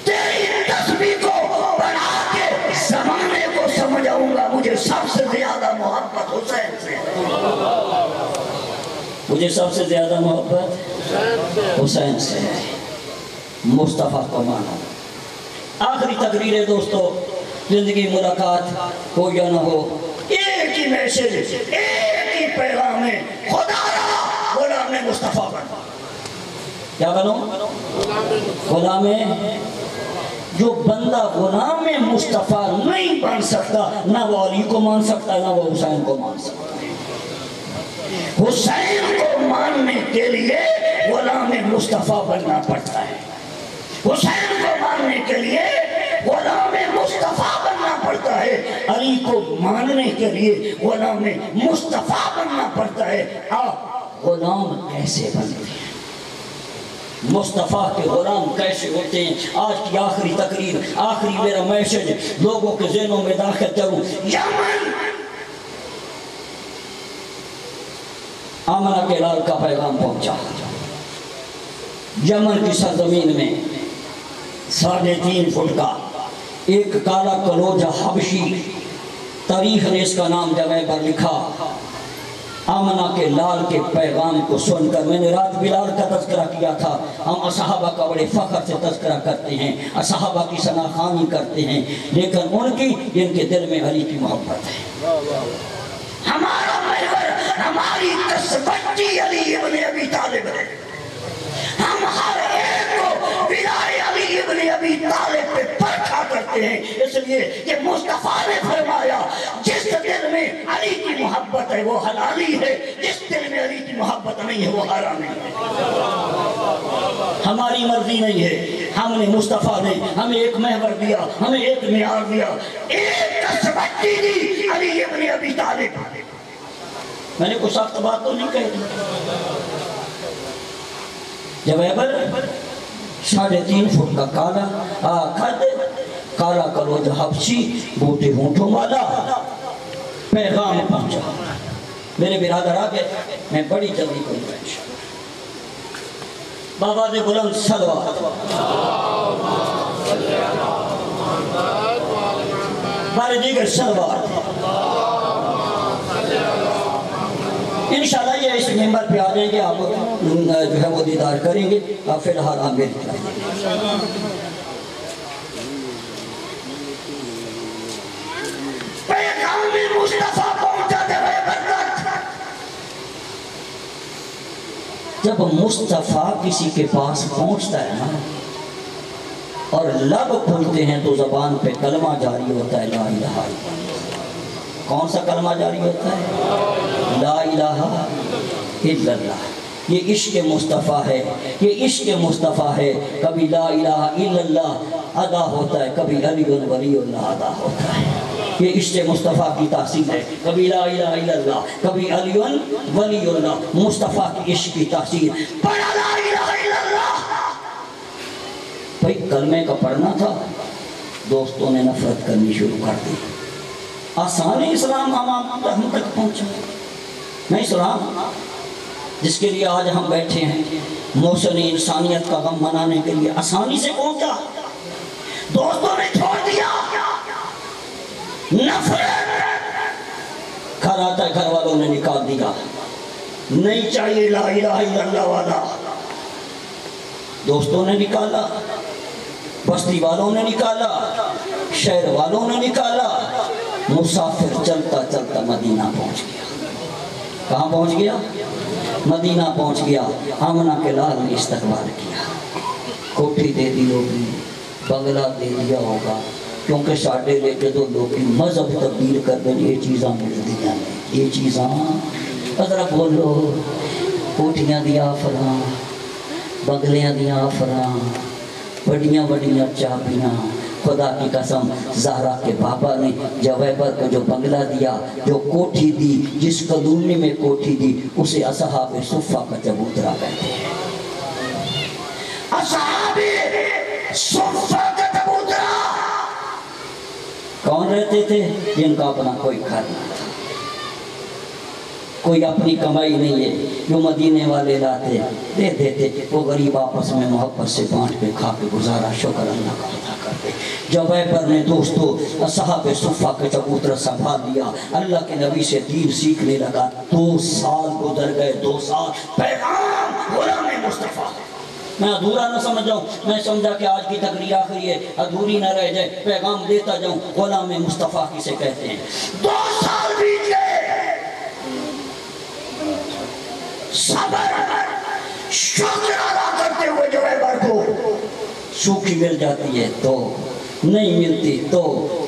تیری تسبیح کو بڑھا کے زمانے کو سمجھاؤں گا. مجھے سب سے زیادہ محبت حسین سے، مجھے سب سے زیادہ محبت حسین سے ہے. مصطفیٰ کو مانو. آخری تقریر ہے دوستو، زندگی ملاقات ہو یا نہ ہو، ایک ہی میسیج، ایک ہی پیغام ہے، خدا را غلام مصطفیٰ بنو. کیا بنو؟ غلام. جو بندہ غلام مصطفیٰ نہیں بن سکتا، نہ وہ علی کو مان سکتا نہ وہ حسین کو مان سکتا. حسین کو ماننے کے لیے غلام مصطفیٰ بننا پڑتا ہے. حسین کو ماننے کے لیے غلام مصطفیٰ بننا پڑتا ہے. علی کو ماننے کے لیے غلام مصطفیٰ بننا پڑتا ہے. آپ غلام کیسے بنتے ہیں؟ مصطفیٰ کے غلام کیسے ہوتے ہیں؟ آج کی آخری تقریر، آخری میرا میسج لوگوں کے ذہنوں میں داخل کروں. یمن آمنہ کے لال کا پیغام پہنچا. یمن کی سرزمین میں 3.5 فٹ کا ایک کالا کلوجہ حبشی، تاریخ نے اس کا نام جگہ پر لکھا. آمنہ کے لال کے پیغام کو سن کر، میں نے رات بلال کا تذکرہ کیا تھا، ہم اصحابہ کا بڑے فخر سے تذکرہ کرتے ہیں، اصحابہ کی ثناخوانی کرتے ہیں، لیکن ان کی جن کے دل میں علی کی محبت ہے. ہمارا محور، ہماری تسبچی علی ابن ابی طالب ہے. ہم ہر ایک کو بلائے علی ابن ابی طالب پہ پرکھا کرتے کرتے ہیں، اس لیے کہ مصطفیٰ نے فرمایا جس دل میں علی کی محبت ہے وہ حلالی ہے، جس دل میں علی کی محبت نہیں ہے وہ حرامی ہے۔ ہماری مرضی نہیں ہے، ہم نے مصطفیٰ نے ہمیں ایک محور دیا، ہمیں ایک معیار دیا، ایک کسبتی دی علی ابن ابی طالب۔ میں نے کوئی سخت بات تو نہیں کہی۔ جب ایبر 3.5 فٹ کا کالا قد، کالا کلوج حبشی، بوٹے ہونٹوں والا، پیغام پہنچا۔ میرے برادر آگے میں بڑی جلدی کروں گا انشاءاللہ۔ بابا دے بلند صلوات، بارے دیگر صلوات، انشاءاللہ یہ اس ممبر پہ آ جائیں گے، آپ جو ہے وہ دیدار کریں گے۔ فی الحال آپ میری طرف پیغام مصطفیٰ پہنچا دے رہے برکت۔ جب مصطفیٰ کسی کے پاس پہنچتا ہے نا اور لب کھلتے ہیں تو زبان پہ کلمہ جاری ہوتا ہے، لا الہ الا اللہ۔ کون سا کلمہ جاری ہوتا ہے؟ لا الہ الا اللہ۔ یہ عشق مصطفیٰ ہے، یہ عشق مصطفیٰ ہے۔ کبھی لا الہ الا اللہ ادا ہوتا ہے، کبھی علی ولی اللہ ادا ہوتا ہے۔ یہ عشق مصطفیٰ کی تحصیل ہے، کبھی لا الہ الا اللہ، کبھی علی ولی اللہ۔ مصطفیٰ کی عشق کی تحصیل، پڑھا لا الہ الا اللہ۔ بھئی کلمے کا پڑھنا تھا، دوستوں نے نفرت کرنی شروع کر دی۔ آسان اسلام ہم تک پہنچا نہیں، اسلام جس کے لیے آج ہم بیٹھے ہیں، محسن انسانیت کا غم منانے کے لیے آسانی سے پہنچا۔ دوستوں نے چھوڑ دیا، نفرت، گھر آتا ہے گھر والوں نے نکال دیا، نہیں چاہیے لا الہ الا اللہ والا۔ دوستوں نے نکالا، بستی والوں نے نکالا، شہر والوں نے نکالا۔ مسافر چلتا چلتا مدینہ پہنچ گیا۔ کہاں پہنچ گیا؟ مدینہ پہنچ گیا۔ آمنہ کے لال نے استقبال کیا، کوٹھی دے دی ہوگی، بنگلہ دے دیا ہوگا، کیونکہ ساڑھے لے کے دو لوگ کی مذہب تبدیل کر دیں۔ یہ چیزاں مل دیا ہیں، یہ چیزاں ذرا بولو، کوٹھیاں دیا فراں، بنگلیاں دیا فراں، بڑیاں بڑیاں چابیاں۔ خدا کی قسم زہرا کے بابا نے جویبر کو جو بنگلہ دیا، جو کوٹھی دی، جس کلونی میں کوٹھی دی، اسے اصحاب صفہ کا چبوترا کہتے ہیں۔ اصحاب صفہ کا چبوترا کون رہتے تھے؟ جن کا اپنا کوئی گھر نہ تھا، کوئی اپنی کمائی نہیں ہے، جو مدینے والے لاتے دے دیتے، وہ غریب آپس میں محبت سے بانٹ کے کھا کے گزارا، شکر اللہ کا ادا کرتے۔ جب ایبر نے دوستو اصحاب صفہ کے چبوترا سنبھال لیا، اللہ کے نبی سے دین سیکھنے لگا۔ 2 سال گزر گئے، 2 سال، پیغام غلام مصطفیٰ۔ میں ادھورا نہ سمجھ جاؤں، میں سمجھا کہ آج کی تقریر آخری ہے، ادھوری نہ رہ جائے، پیغام دیتا جاؤں۔ غلام مصطفیٰ کسے کہتے ہیں؟ 2 سال بیت گئے، صبر شکر ادا کرتے ہوئے جو ایبر کو سوکھی مل جاتی ہے تو نہیں ملتی تو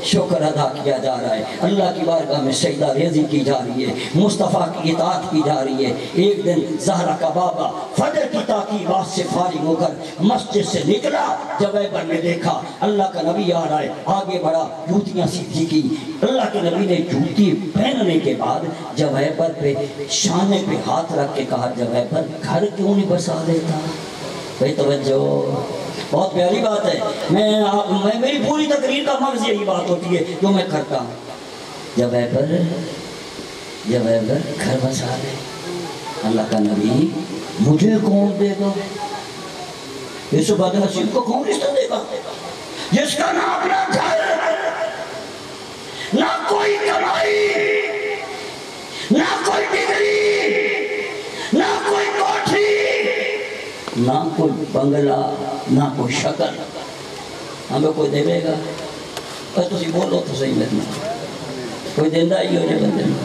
شکر ادا کیا جا رہا ہے، اللہ کی بارگاہ میں سجدہ ریزی کی جا رہی ہے، مصطفیٰ کی اطاعت کی جا رہی ہے۔ ایک دن زہرا کا بابا فجر کی تاکیبات سے فارغ ہو کر مسجد سے نکلا، جب ایبر نے دیکھا اللہ کا نبی آ رہا ہے، آگے بڑھا، جوتیاں سیدھی کی۔ اللہ کے نبی نے جوتی پہننے کے بعد جب ایبر پہ شانے پہ ہاتھ رکھ کے کہا، جب ایبر گھر کیوں نہیں بسا دیتا؟ بھئی توجہ، بہت پیاری بات ہے۔ میری پوری تقریر کا مغز یہی بات ہوتی ہے جو میں کرتا ہوں۔ جب ایبر گھر بسا دے، اللہ کا نبی مجھے کون دے گا؟ اس بد نصیب کو کون رشتہ دے گا جس کا نہ اپنا گھر، نہ کوئی کمائی، نہ کوئی ڈگری، نہ کوئی کوٹھی، نہ کوئی بنگلہ، نہ کوئی شکل، ہمیں کوئی دے گا؟ بس تسی بولو تو صحیح میرے میں کوئی دیندہ ہی ہو جائے بندے میں۔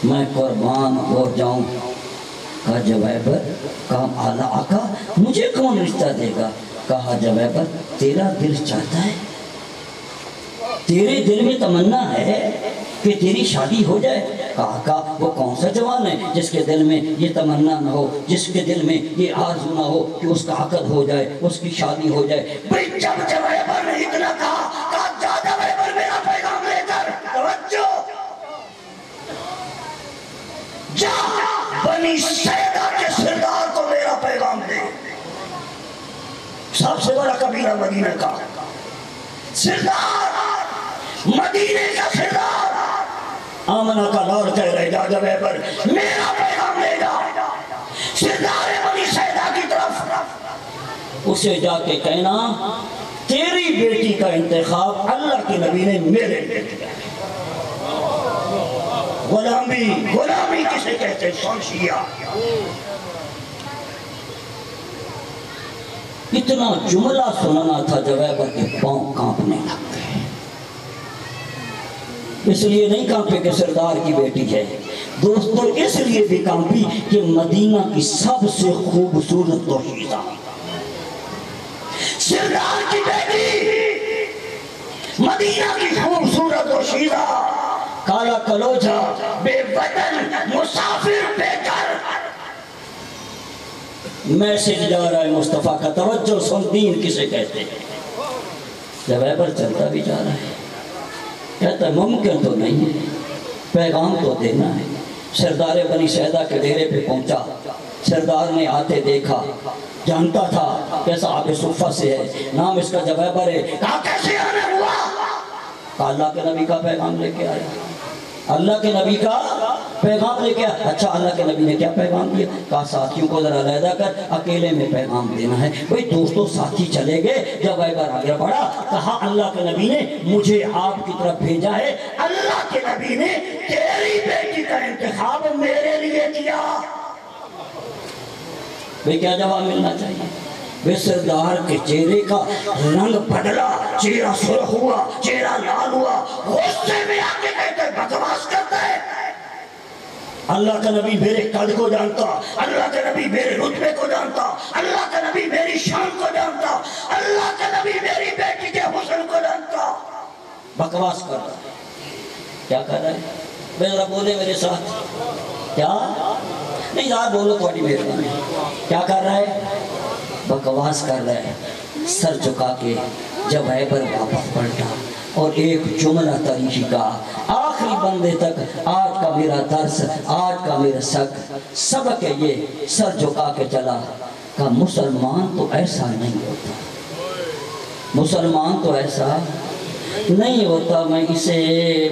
میں قربان ہو جاؤں۔ کہا جب ایبر، کہا آلہ آقا مجھے کون رشتہ دے گا؟ کہا جویبر تیرا دل چاہتا ہے، تیرے دل میں تمنا ہے کہ تیری شادی ہو جائے؟ کہا وہ کون سا جوان ہے جس کے دل میں یہ تمنا نہ ہو، جس کے دل میں یہ آرزو نہ ہو کہ اس کا عقد ہو جائے، اس کی شادی ہو جائے؟ بھئی جب جویبر نے اتنا کہا جا جویبر میرا پیغام لے کر، توجہ، جا بنی سیدہ کے سردار کو میرا پیغام دے۔ سب سے بڑا قبیلہ مدینہ کا سردار، مدینہ کا سردار آمنہ کا لوڑ کہہ رہے جا جویبر میرا پیغام لے جا سردار بنی سیدہ کی طرف، اسے جا کے کہنا تیری بیٹی کا انتخاب اللہ کے نبی نے میرے لیے کیا ہے۔ غلامی کسے کہتے ہیں؟ سونشیا۔ اتنا جملہ سننا تھا جویبر کے پاؤں کانپنے لگ گئے۔ اس لیے نہیں کانپے کہ سردار کی بیٹی ہے دوستو، اس لیے بھی کانپی کہ مدینہ کی سب سے خوبصورت دوشیزہ سردار کی بیٹی، مدینہ کی خوبصورت دوشیزہ، کالا کلوجا، بے وطن، مسافر، بے گھر، میسج جا رہا ہے مصطفیٰ کا، توجہ سن، دین کسے کہتے ہیں؟ جویبر چلتا بھی جا رہا ہے، کہتا ہے ممکن تو نہیں ہے، پیغام تو دینا ہے۔ سردار بنی سیدہ کے ڈیرے پہ پہنچا، سردار نے آتے دیکھا، جانتا تھا کہ صحابہ صفہ سے ہے، نام اس کا جویبر ہے۔ کہا کیسے آنے ہوا؟ کہا اللہ کے نبی کا پیغام لے کے آیا، اللہ کے نبی کا پیغام لے کے آیا۔ اچھا اللہ کے نبی نے کیا پیغام دیا؟ کہا ساتھیوں کو ذرا علیحدہ کر، اکیلے میں پیغام دینا ہے۔ بھئی دوستو ساتھی چلے گئے، جویبر آگے بڑھا، کہا اللہ کے نبی نے مجھے آپ کی طرف بھیجا ہے، اللہ کے نبی نے تیری بیٹی کا انتخاب میرے لیے کیا۔ بھئی کیا جواب ملنا چاہیے؟ بے سردار کے چہرے کا رنگ بدلا، چہرہ سرخ ہوا، چہرہ لال ہوا، غصے میں آگے کہتے ہیں بکواس کرتا ہے۔ اللہ کا نبی میرے قد کو جانتا، اللہ کا نبی میرے رتبے کو جانتا، اللہ کا نبی میری شان کو جانتا، اللہ کا نبی میری بیٹی کے حسن کو جانتا۔ بکواس کر رہا ہے، کیا کر رہا ہے؟ بے ذرا بولے میرے ساتھ، کیا؟ نہیں یار بولو تھوڑی مہربانی، کیا کر رہا ہے؟ بکواس کر رہا ہے۔ سر جھکا کے جویبر واپس پلٹا اور ایک جملہ تاریخی کا آخری بندے تک، آج کا میرا درس، آج کا میرا سبق ہے یہ، سر جھکا کے چلا، کہا مسلمان تو ایسا نہیں ہوتا، مسلمان تو ایسا نہیں ہوتا، میں اسے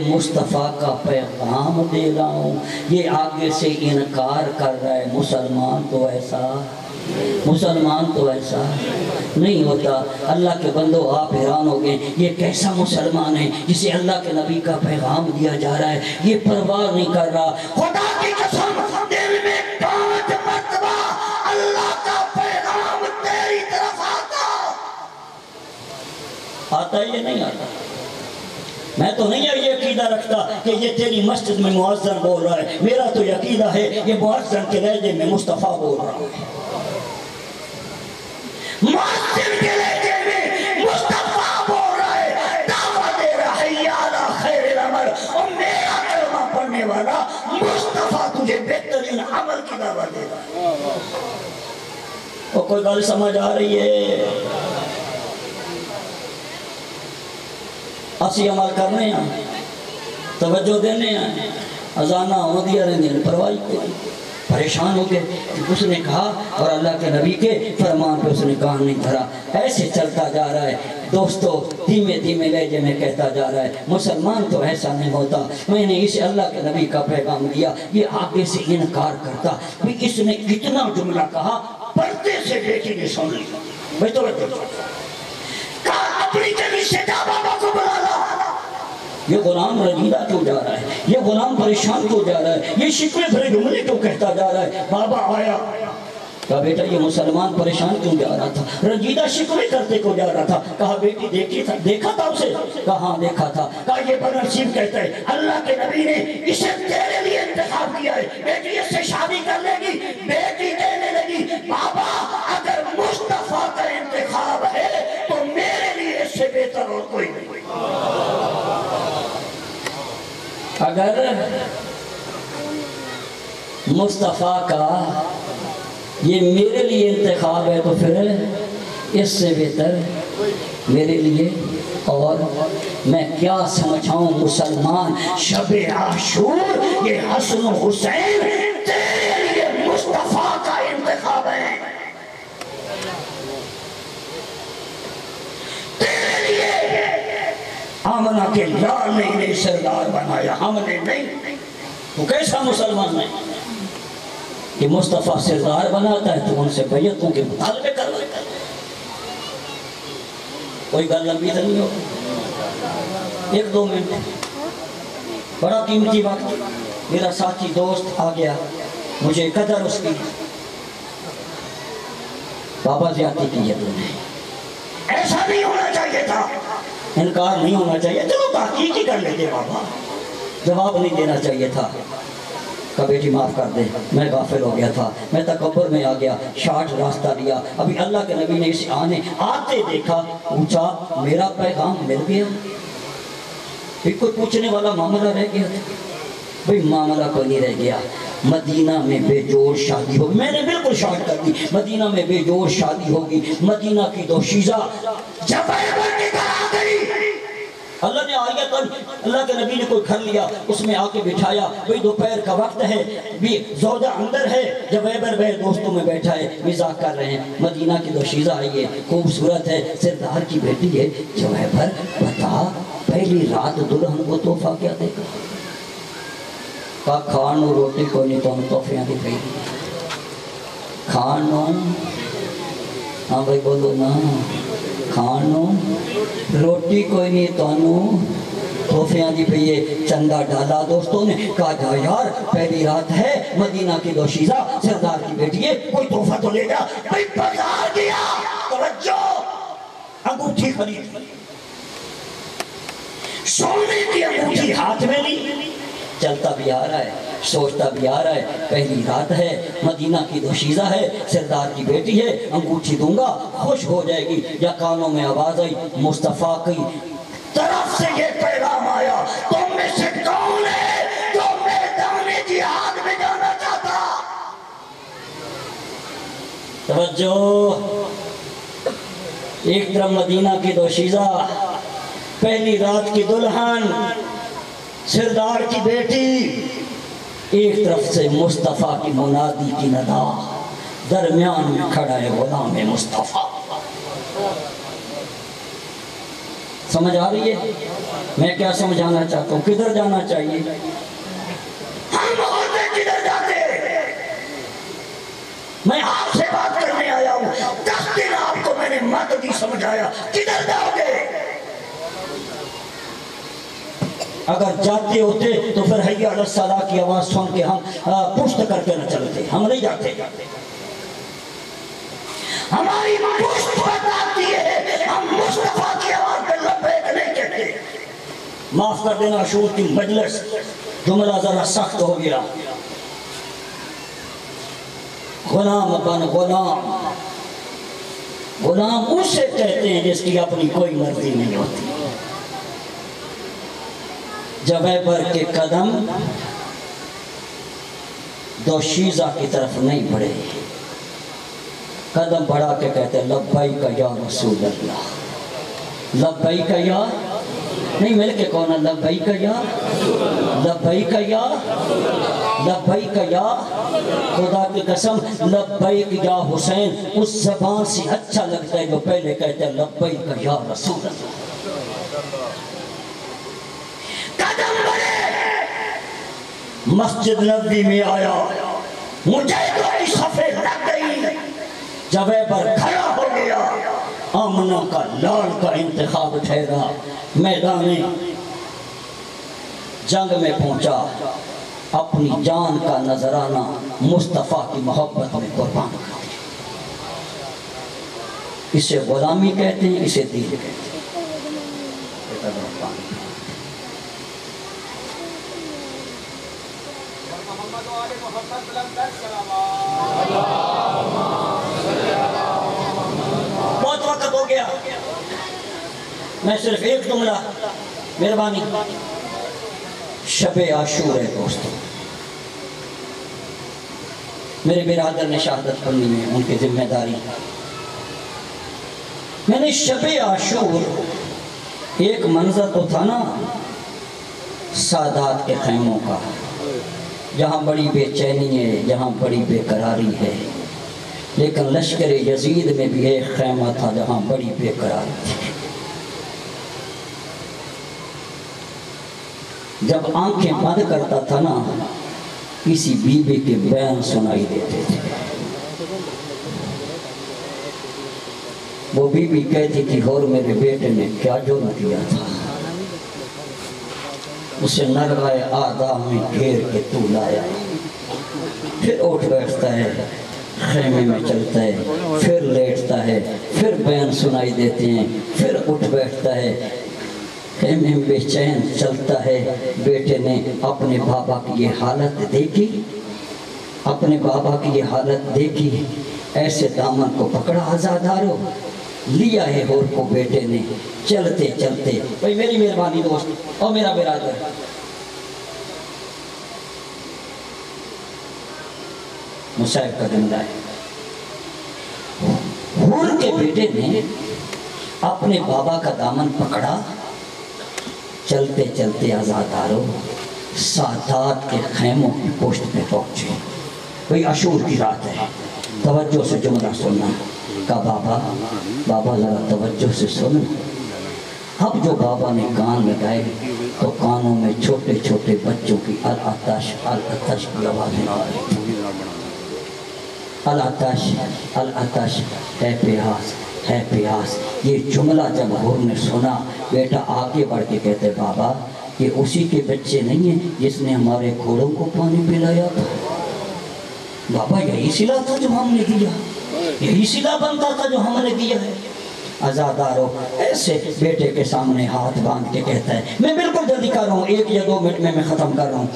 مصطفیٰ کا پیغام دے رہا ہوں، یہ آگے سے انکار کر رہا ہے، مسلمان تو ایسا نہیں ہوتا۔ اللہ کے بندو آپ حیران ہو گئے، یہ کیسا مسلمان ہے جسے اللہ کے نبی کا پیغام دیا جا رہا ہے، یہ پرواہ نہیں کر رہا۔ خدا کی قسم دل میں 5 مرتبہ اللہ کا پیغام تیری طرف آتا ہے، یہ نہیں آتا۔ میں تو نہیں یہ عقیدہ رکھتا کہ یہ تیری مسجد میں مؤذن بول رہا ہے، میرا تو عقیدہ ہے یہ مؤذن کے لہجے میں مصطفیٰ بول رہا ہے، مؤذن کے لہجے میں مصطفیٰ بول رہا ہے، دعویٰ دے رہا ہے یا علی خیر العمل، اور میرا کلمہ پڑھنے والا مصطفیٰ تجھے بہترین عمل کی دعویٰ دے رہا ہے۔ اور کوئی گل سمجھ آ رہی ہے؟ اسی عمل کرنے ہیں، توجہ دینے ہیں، ازانہ ہو دیا رہنے پرواہی کوئی، پریشان ہو گئے۔ اس نے کہا اور اللہ کے نبی کے فرمان پہ اس نے کان نہیں دھرا، ایسے چلتا جا رہا ہے۔ دوستو دھیمے دھیمے لہجے میں کہتا جا رہا ہے مسلمان تو ایسا نہیں ہوتا، میں نے اسے اللہ کے نبی کا پیغام دیا، یہ آگے سے انکار کرتا۔ اس نے کتنا جملہ کہا، پردے سے بیٹی نے سن لی۔ بھئی تو کہا اپنی جگہ سے جا بابا کو بلا لا۔ یہ غلام رنجیدہ کیوں جا رہا ہے؟ یہ غلام پریشان کیوں جا رہا ہے؟ یہ شکوے بھرے جملے کیوں کہتا جا رہا ہے؟ بابا آیا، کہا بیٹا یہ مسلمان پریشان کیوں جا رہا تھا؟ رنجیدہ شکوے کرتے کو جا رہا تھا۔ کہا بیٹی دیکھا تھا اسے؟ کہا ہاں دیکھا تھا۔ کہا یہ بدنصیب کہتا ہے اللہ کے نبی نے اسے تیرے لیے انتخاب کیا ہے، بیٹی اس سے شادی کر لے گی، بیٹی دینے لگی۔ بابا اگر مصطفیٰ کا انتخاب ہے اگر مصطفیٰ کا یہ میرے لیے انتخاب ہے تو پھر اس سے بہتر میرے لیے اور میں کیا سمجھاؤں مسلمان شب عاشور یہ حسن و حسین تیرے لیے مصطفیٰ کا انتخاب ہے، تیرے لیے آمنہ کے لال نے انہیں سردار بنایا، ہم نے نہیں۔ تو کیسا مسلمان ہے کہ مصطفیٰ سردار بناتا ہے تو ان سے بیعتوں کے مطالبے کرنا ہے؟ کوئی گل لمبی تو نہیں ہو، ایک دو منٹ، بڑا قیمتی وقت۔ میرا ساتھی دوست آ گیا، مجھے قدر اس کی، بابا زیادتی کی ہے تو نے، ایسا نہیں ہونا چاہیے تھا، انکار نہیں ہونا چاہیے، چلو تحقیق ہی کر لیتے بابا، جواب نہیں دینا چاہیے تھا۔ کہ بیٹی معاف کر دے، میں غافل ہو گیا تھا، میں تکبر میں آ گیا، شارٹ راستہ لیا، ابھی اللہ کے نبی نے اسے آتے دیکھا، پوچھا میرا پیغام مل گیا؟ پھر کوئی پوچھنے والا معاملہ رہ گیا تھا؟ بھئی معاملہ کوئی نہیں رہ گیا، مدینہ میں بے جوڑ شادی ہوگی، میں نے بالکل شارٹ کر دی، مدینہ میں بے جوڑ شادی ہوگی، مدینہ کی دوشیزہ جب آ گئی، اللہ نے آیت اللہ کے نبی نے کوئی گھر لیا، اس میں آ کے بٹھایا، بھئی دوپہر کا وقت ہے، بھی زوجہ اندر ہے، جب ایبر بے دوستوں میں بیٹھا ہے، مزاق کر رہے ہیں، مدینہ کی دوشیزہ آئی ہے، خوبصورت ہے، سردار کی بیٹی ہے، جو ایبر بتا پہلی رات دلہن کو تحفہ کیا دے گا؟ کہا کھانو روٹی کو نہیں تو ہم تحفیاں دی پہی کھانو، ہاں بھائی بولو نا، کھانو روٹی کوئی نہیں تو تحفیاں دی پہیے، چندہ ڈالا دوستوں نے، کہا جا یار پہلی رات ہے، مدینہ کی دوشیزہ سردار کی بیٹی ہے، کوئی تحفہ تو لے جا، بھئی بازار گیا، توجہ انگوٹھی خرید، سونے کی انگوٹھی ہاتھ میں لی، چلتا بھی آ رہا ہے، سوچتا بھی آ رہا ہے، پہلی رات ہے، مدینہ کی دوشیزہ ہے، سردار کی بیٹی ہے، انگوٹھی دوں گا خوش ہو جائے گی، یا کانوں میں آواز آئی، مصطفیٰ کی طرف سے یہ پیغام آیا، تم میں سے کون ہے جو میدان جہاد میں جانا چاہتا؟ توجہ، ایک طرف مدینہ کی دوشیزہ، پہلی رات کی دلہن، سردار کی بیٹی، ایک طرف سے مصطفیٰ کی منادی کی ندا، درمیان میں کھڑا ہے غلام مصطفیٰ۔ سمجھ آ رہی ہے میں کیا سمجھانا چاہتا ہوں؟ کدھر جانا چاہیے؟ ہم عورتیں کدھر جاتے؟ میں آپ سے بات کرنے آیا ہوں، 10 دن آپ کو میں نے مت بھی سمجھایا، کدھر جاؤ گے؟ اگر جاتے ہوتے تو پھر حی علی الصلاۃ کی آواز سن کے ہم پشت کر کے نہ چلتے، ہم نہیں جاتے، ہماری پشت بتاتی ہے، ہم مصطفیٰ کی آواز پہ لبیک نہیں کہتے۔ معاف کر دینا شور کی مجلس، جملہ ذرا سخت ہو گیا، غلام بن غلام، غلام اسے کہتے ہیں جس کی اپنی کوئی مرضی نہیں ہوتی۔ جب ایبر کے قدم دوشیزہ کی طرف نہیں بڑھے، قدم بڑھا کے کہتے لبیک یا رسول اللہ، لبیک یا، نہیں مل کے کون، لبیک یا، لبیک یا، لبیک یا، خدا کی قسم لبیک یا حسین اس زبان سے اچھا لگتا ہے جو پہلے کہتے ہیں لبیک یا رسول اللہ۔ قدم بڑھے، مسجد نبوی میں آیا، مجاہدوں کی صفیں لگ گئی، جب ایبر کھڑا ہو گیا، آمنہ کا لال کا انتخاب ٹھہرا، میدان جنگ میں پہنچا، اپنی جان کا نذرانہ مصطفیٰ کی محبت میں قربان کر دیا۔ اسے غلامی کہتے ہیں، اسے دین کہتے ہیں۔ بہت وقت ہو گیا، میں صرف ایک جملہ، مہربانی، شب عاشور ہے دوستو، میرے برادر نے شہادت پڑھنی ہے، ان کی ذمہ داری۔ میں نے شب عاشور ایک منظر تو تھا نا سادات کے خیموں کا، جہاں بڑی بے چینی ہے، جہاں بڑی بے قراری ہے، لیکن لشکر یزید میں بھی ایک خیمہ تھا جہاں بڑی بے قراری تھی۔ جب آنکھیں بند کرتا تھا نا، کسی بی بی کے بیان سنائی دیتے تھے۔ وہ بی بی کہتی تھی اور میرے بیٹے نے کیا جرم کیا تھا، اسے نلوائے آدھا میں گھیر کے تو لایا، پھر اٹھ بیٹھتا ہے، خیمے میں چلتا ہے، پھر لیٹتا ہے، پھر بیان سنائی دیتے ہیں، پھر اٹھ بیٹھتا ہے، خیمے میں بے چین چلتا ہے۔ بیٹے نے اپنے بابا کی یہ حالت دیکھی، اپنے بابا کی یہ حالت دیکھی، ایسے دامن کو پکڑا عزادارو، لیا ہے ہور کو بیٹے نے، چلتے چلتے۔ بھئی میری مہربانی دوست اور میرا برادر، مصعب کا جملہ ہے، ہور کے بیٹے نے اپنے بابا کا دامن پکڑا، چلتے چلتے عزادارو سادات کے خیموں کی پشت پہ پہنچے۔ بھئی عاشور کی رات ہے، توجہ سے جملہ سننا۔ کہا بابا ذرا توجہ سے سن۔ اب جو بابا نے کان لگائے تو کانوں میں چھوٹے چھوٹے بچوں کی العطش العطش کی آوازیں آ رہی تھی۔ العطش العطش ہے پیاس ہے پیاس۔ یہ جملہ جب ہور نے سنا، بیٹا آگے بڑھ کے کہتے بابا یہ اسی کے بچے نہیں ہیں جس نے ہمارے گھوڑوں کو پانی پلایا تھا؟ بابا یہی صلہ تھا جو ہم نے دیا، یہی صلہ بنتا تھا جو ہم نے دیا ہے۔ عزادارو ایسے بیٹے کے سامنے ہاتھ باندھ کے کہتا ہے، میں بالکل جلدی کر رہا ہوں، 1 یا 2 منٹ میں ختم کر رہا ہوں۔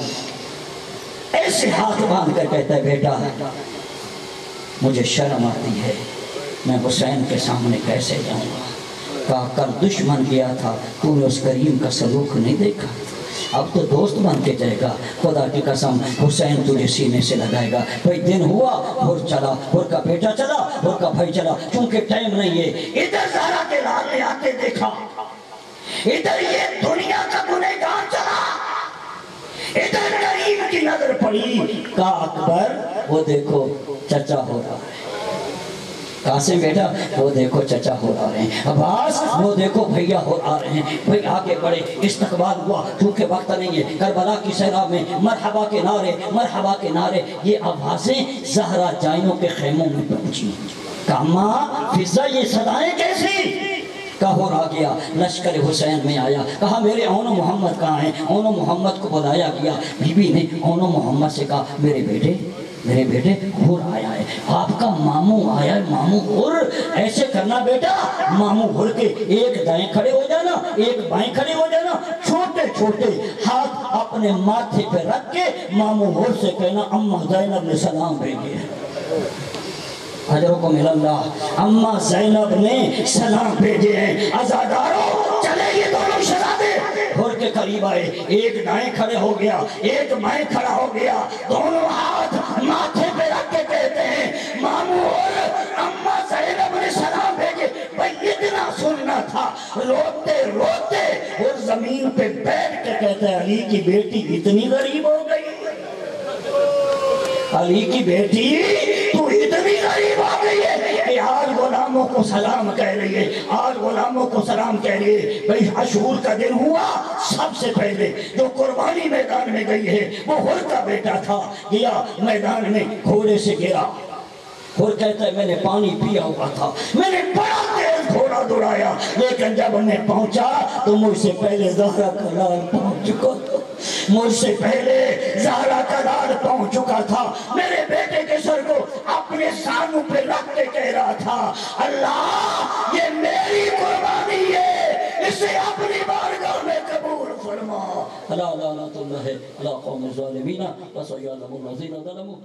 ایسے ہاتھ باندھ کر کہتا ہے بیٹا مجھے شرم آتی ہے، میں حسین کے سامنے کیسے جاؤں گا؟ کہا کل دشمن گیا تھا، تو نے اس کریم کا سلوک نہیں دیکھا، اب تو دوست بن کے جائے گا، خدا کی قسم حسین تجھے سینے سے لگائے گا۔ بھئی دن ہوا، ہور چلا، ہور کا بیٹا چلا، ہور کا بھائی چلا، چونکہ ٹائم نہیں ہے۔ ادھر زہرا کے لال نے آتے دیکھا، ادھر یہ دنیا کا گنہگار چلا، ادھر کریم کی نظر پڑی۔ کہا اکبر وہ دیکھو چچا ہو رہا ہے، قاسم بیٹا وہ دیکھو چچا ہو آ رہے ہیں، عباس وہ دیکھو بھیا ہو آ رہے ہیں۔ بھئی آگے بڑھے، استقبال ہوا، چونکہ وقت نہیں ہے۔ کربلا کی صحرا میں مرحبا کے نعرے، مرحبا کے نعرے، یہ آوازیں زہرا جائنوں کے خیموں میں پہنچی۔ کہا ماں فضا یہ صدائیں کیسی؟ کہا ہو آ گیا، لشکر حسین میں آیا۔ کہا میرے اون و محمد کہاں ہیں؟ اون و محمد کو بلایا گیا۔ بی بی نے اون و محمد سے کہا میرے بیٹے ہور آیا ہے، آپ کا ماموں آیا ہے، ماموں ہور۔ ایسے کرنا بیٹا، ماموں ہور کے ایک دائیں کھڑے ہو جانا، ایک بائیں کھڑے ہو جانا، چھوٹے چھوٹے ہاتھ اپنے ماتھے پہ رکھ کے ماموں ہور سے کہنا اماں زینب نے سلام بھیجے۔ حضرکم اللہ، اماں زینب نے سلام بھیجے ہیں۔ عزادارو چلے یہ دونوں شہزادے ہور کے قریب آئے، ایک دائیں کھڑے ہو گیا، ایک بائیں کھڑا ہو گیا، دونوں ہاتھ ماتھے پہ رکھ کے کہتے ہیں ماموں ہور اماں زینب نے سلام بھیجے۔ بھئی اتنا سننا تھا، روتے روتے اور زمین پہ بیٹھ کے کہتے ہیں علی کی بیٹی اتنی غریب ہو گئی، علی کی بیٹی تو اتنی غریب ہو گئی ہے کہ آج غلاموں کو سلام کہہ رہی ہے، آج غلاموں کو سلام کہہ رہی ہے۔ بھئی عاشور کا دن ہوا، سب سے پہلے جو قربانی میدان میں گئی ہے وہ ہور کا بیٹا تھا، گیا میدان میں گھوڑے سے گرا۔ ہور کہتا ہے میں نے پانی پیا ہوا تھا، میں نے بڑا تیز گھوڑا دوڑایا، لیکن جب میں پہنچا تو مجھ سے پہلے زہرا کا لال پہنچ چکا تھا، مجھ سے پہلے زہرا کا لال پہنچ چکا تھا۔ میرے بیٹے کے سر کو اپنے سانوں پہ رکھ کے کہہ رہا تھا اللہ یہ میری قربانی ہے، اسے اپنی بارگاہ میں قبول فرما۔ لا لعنت اللہ علی قوم الظالمین وسیعلم الذین ظلموا۔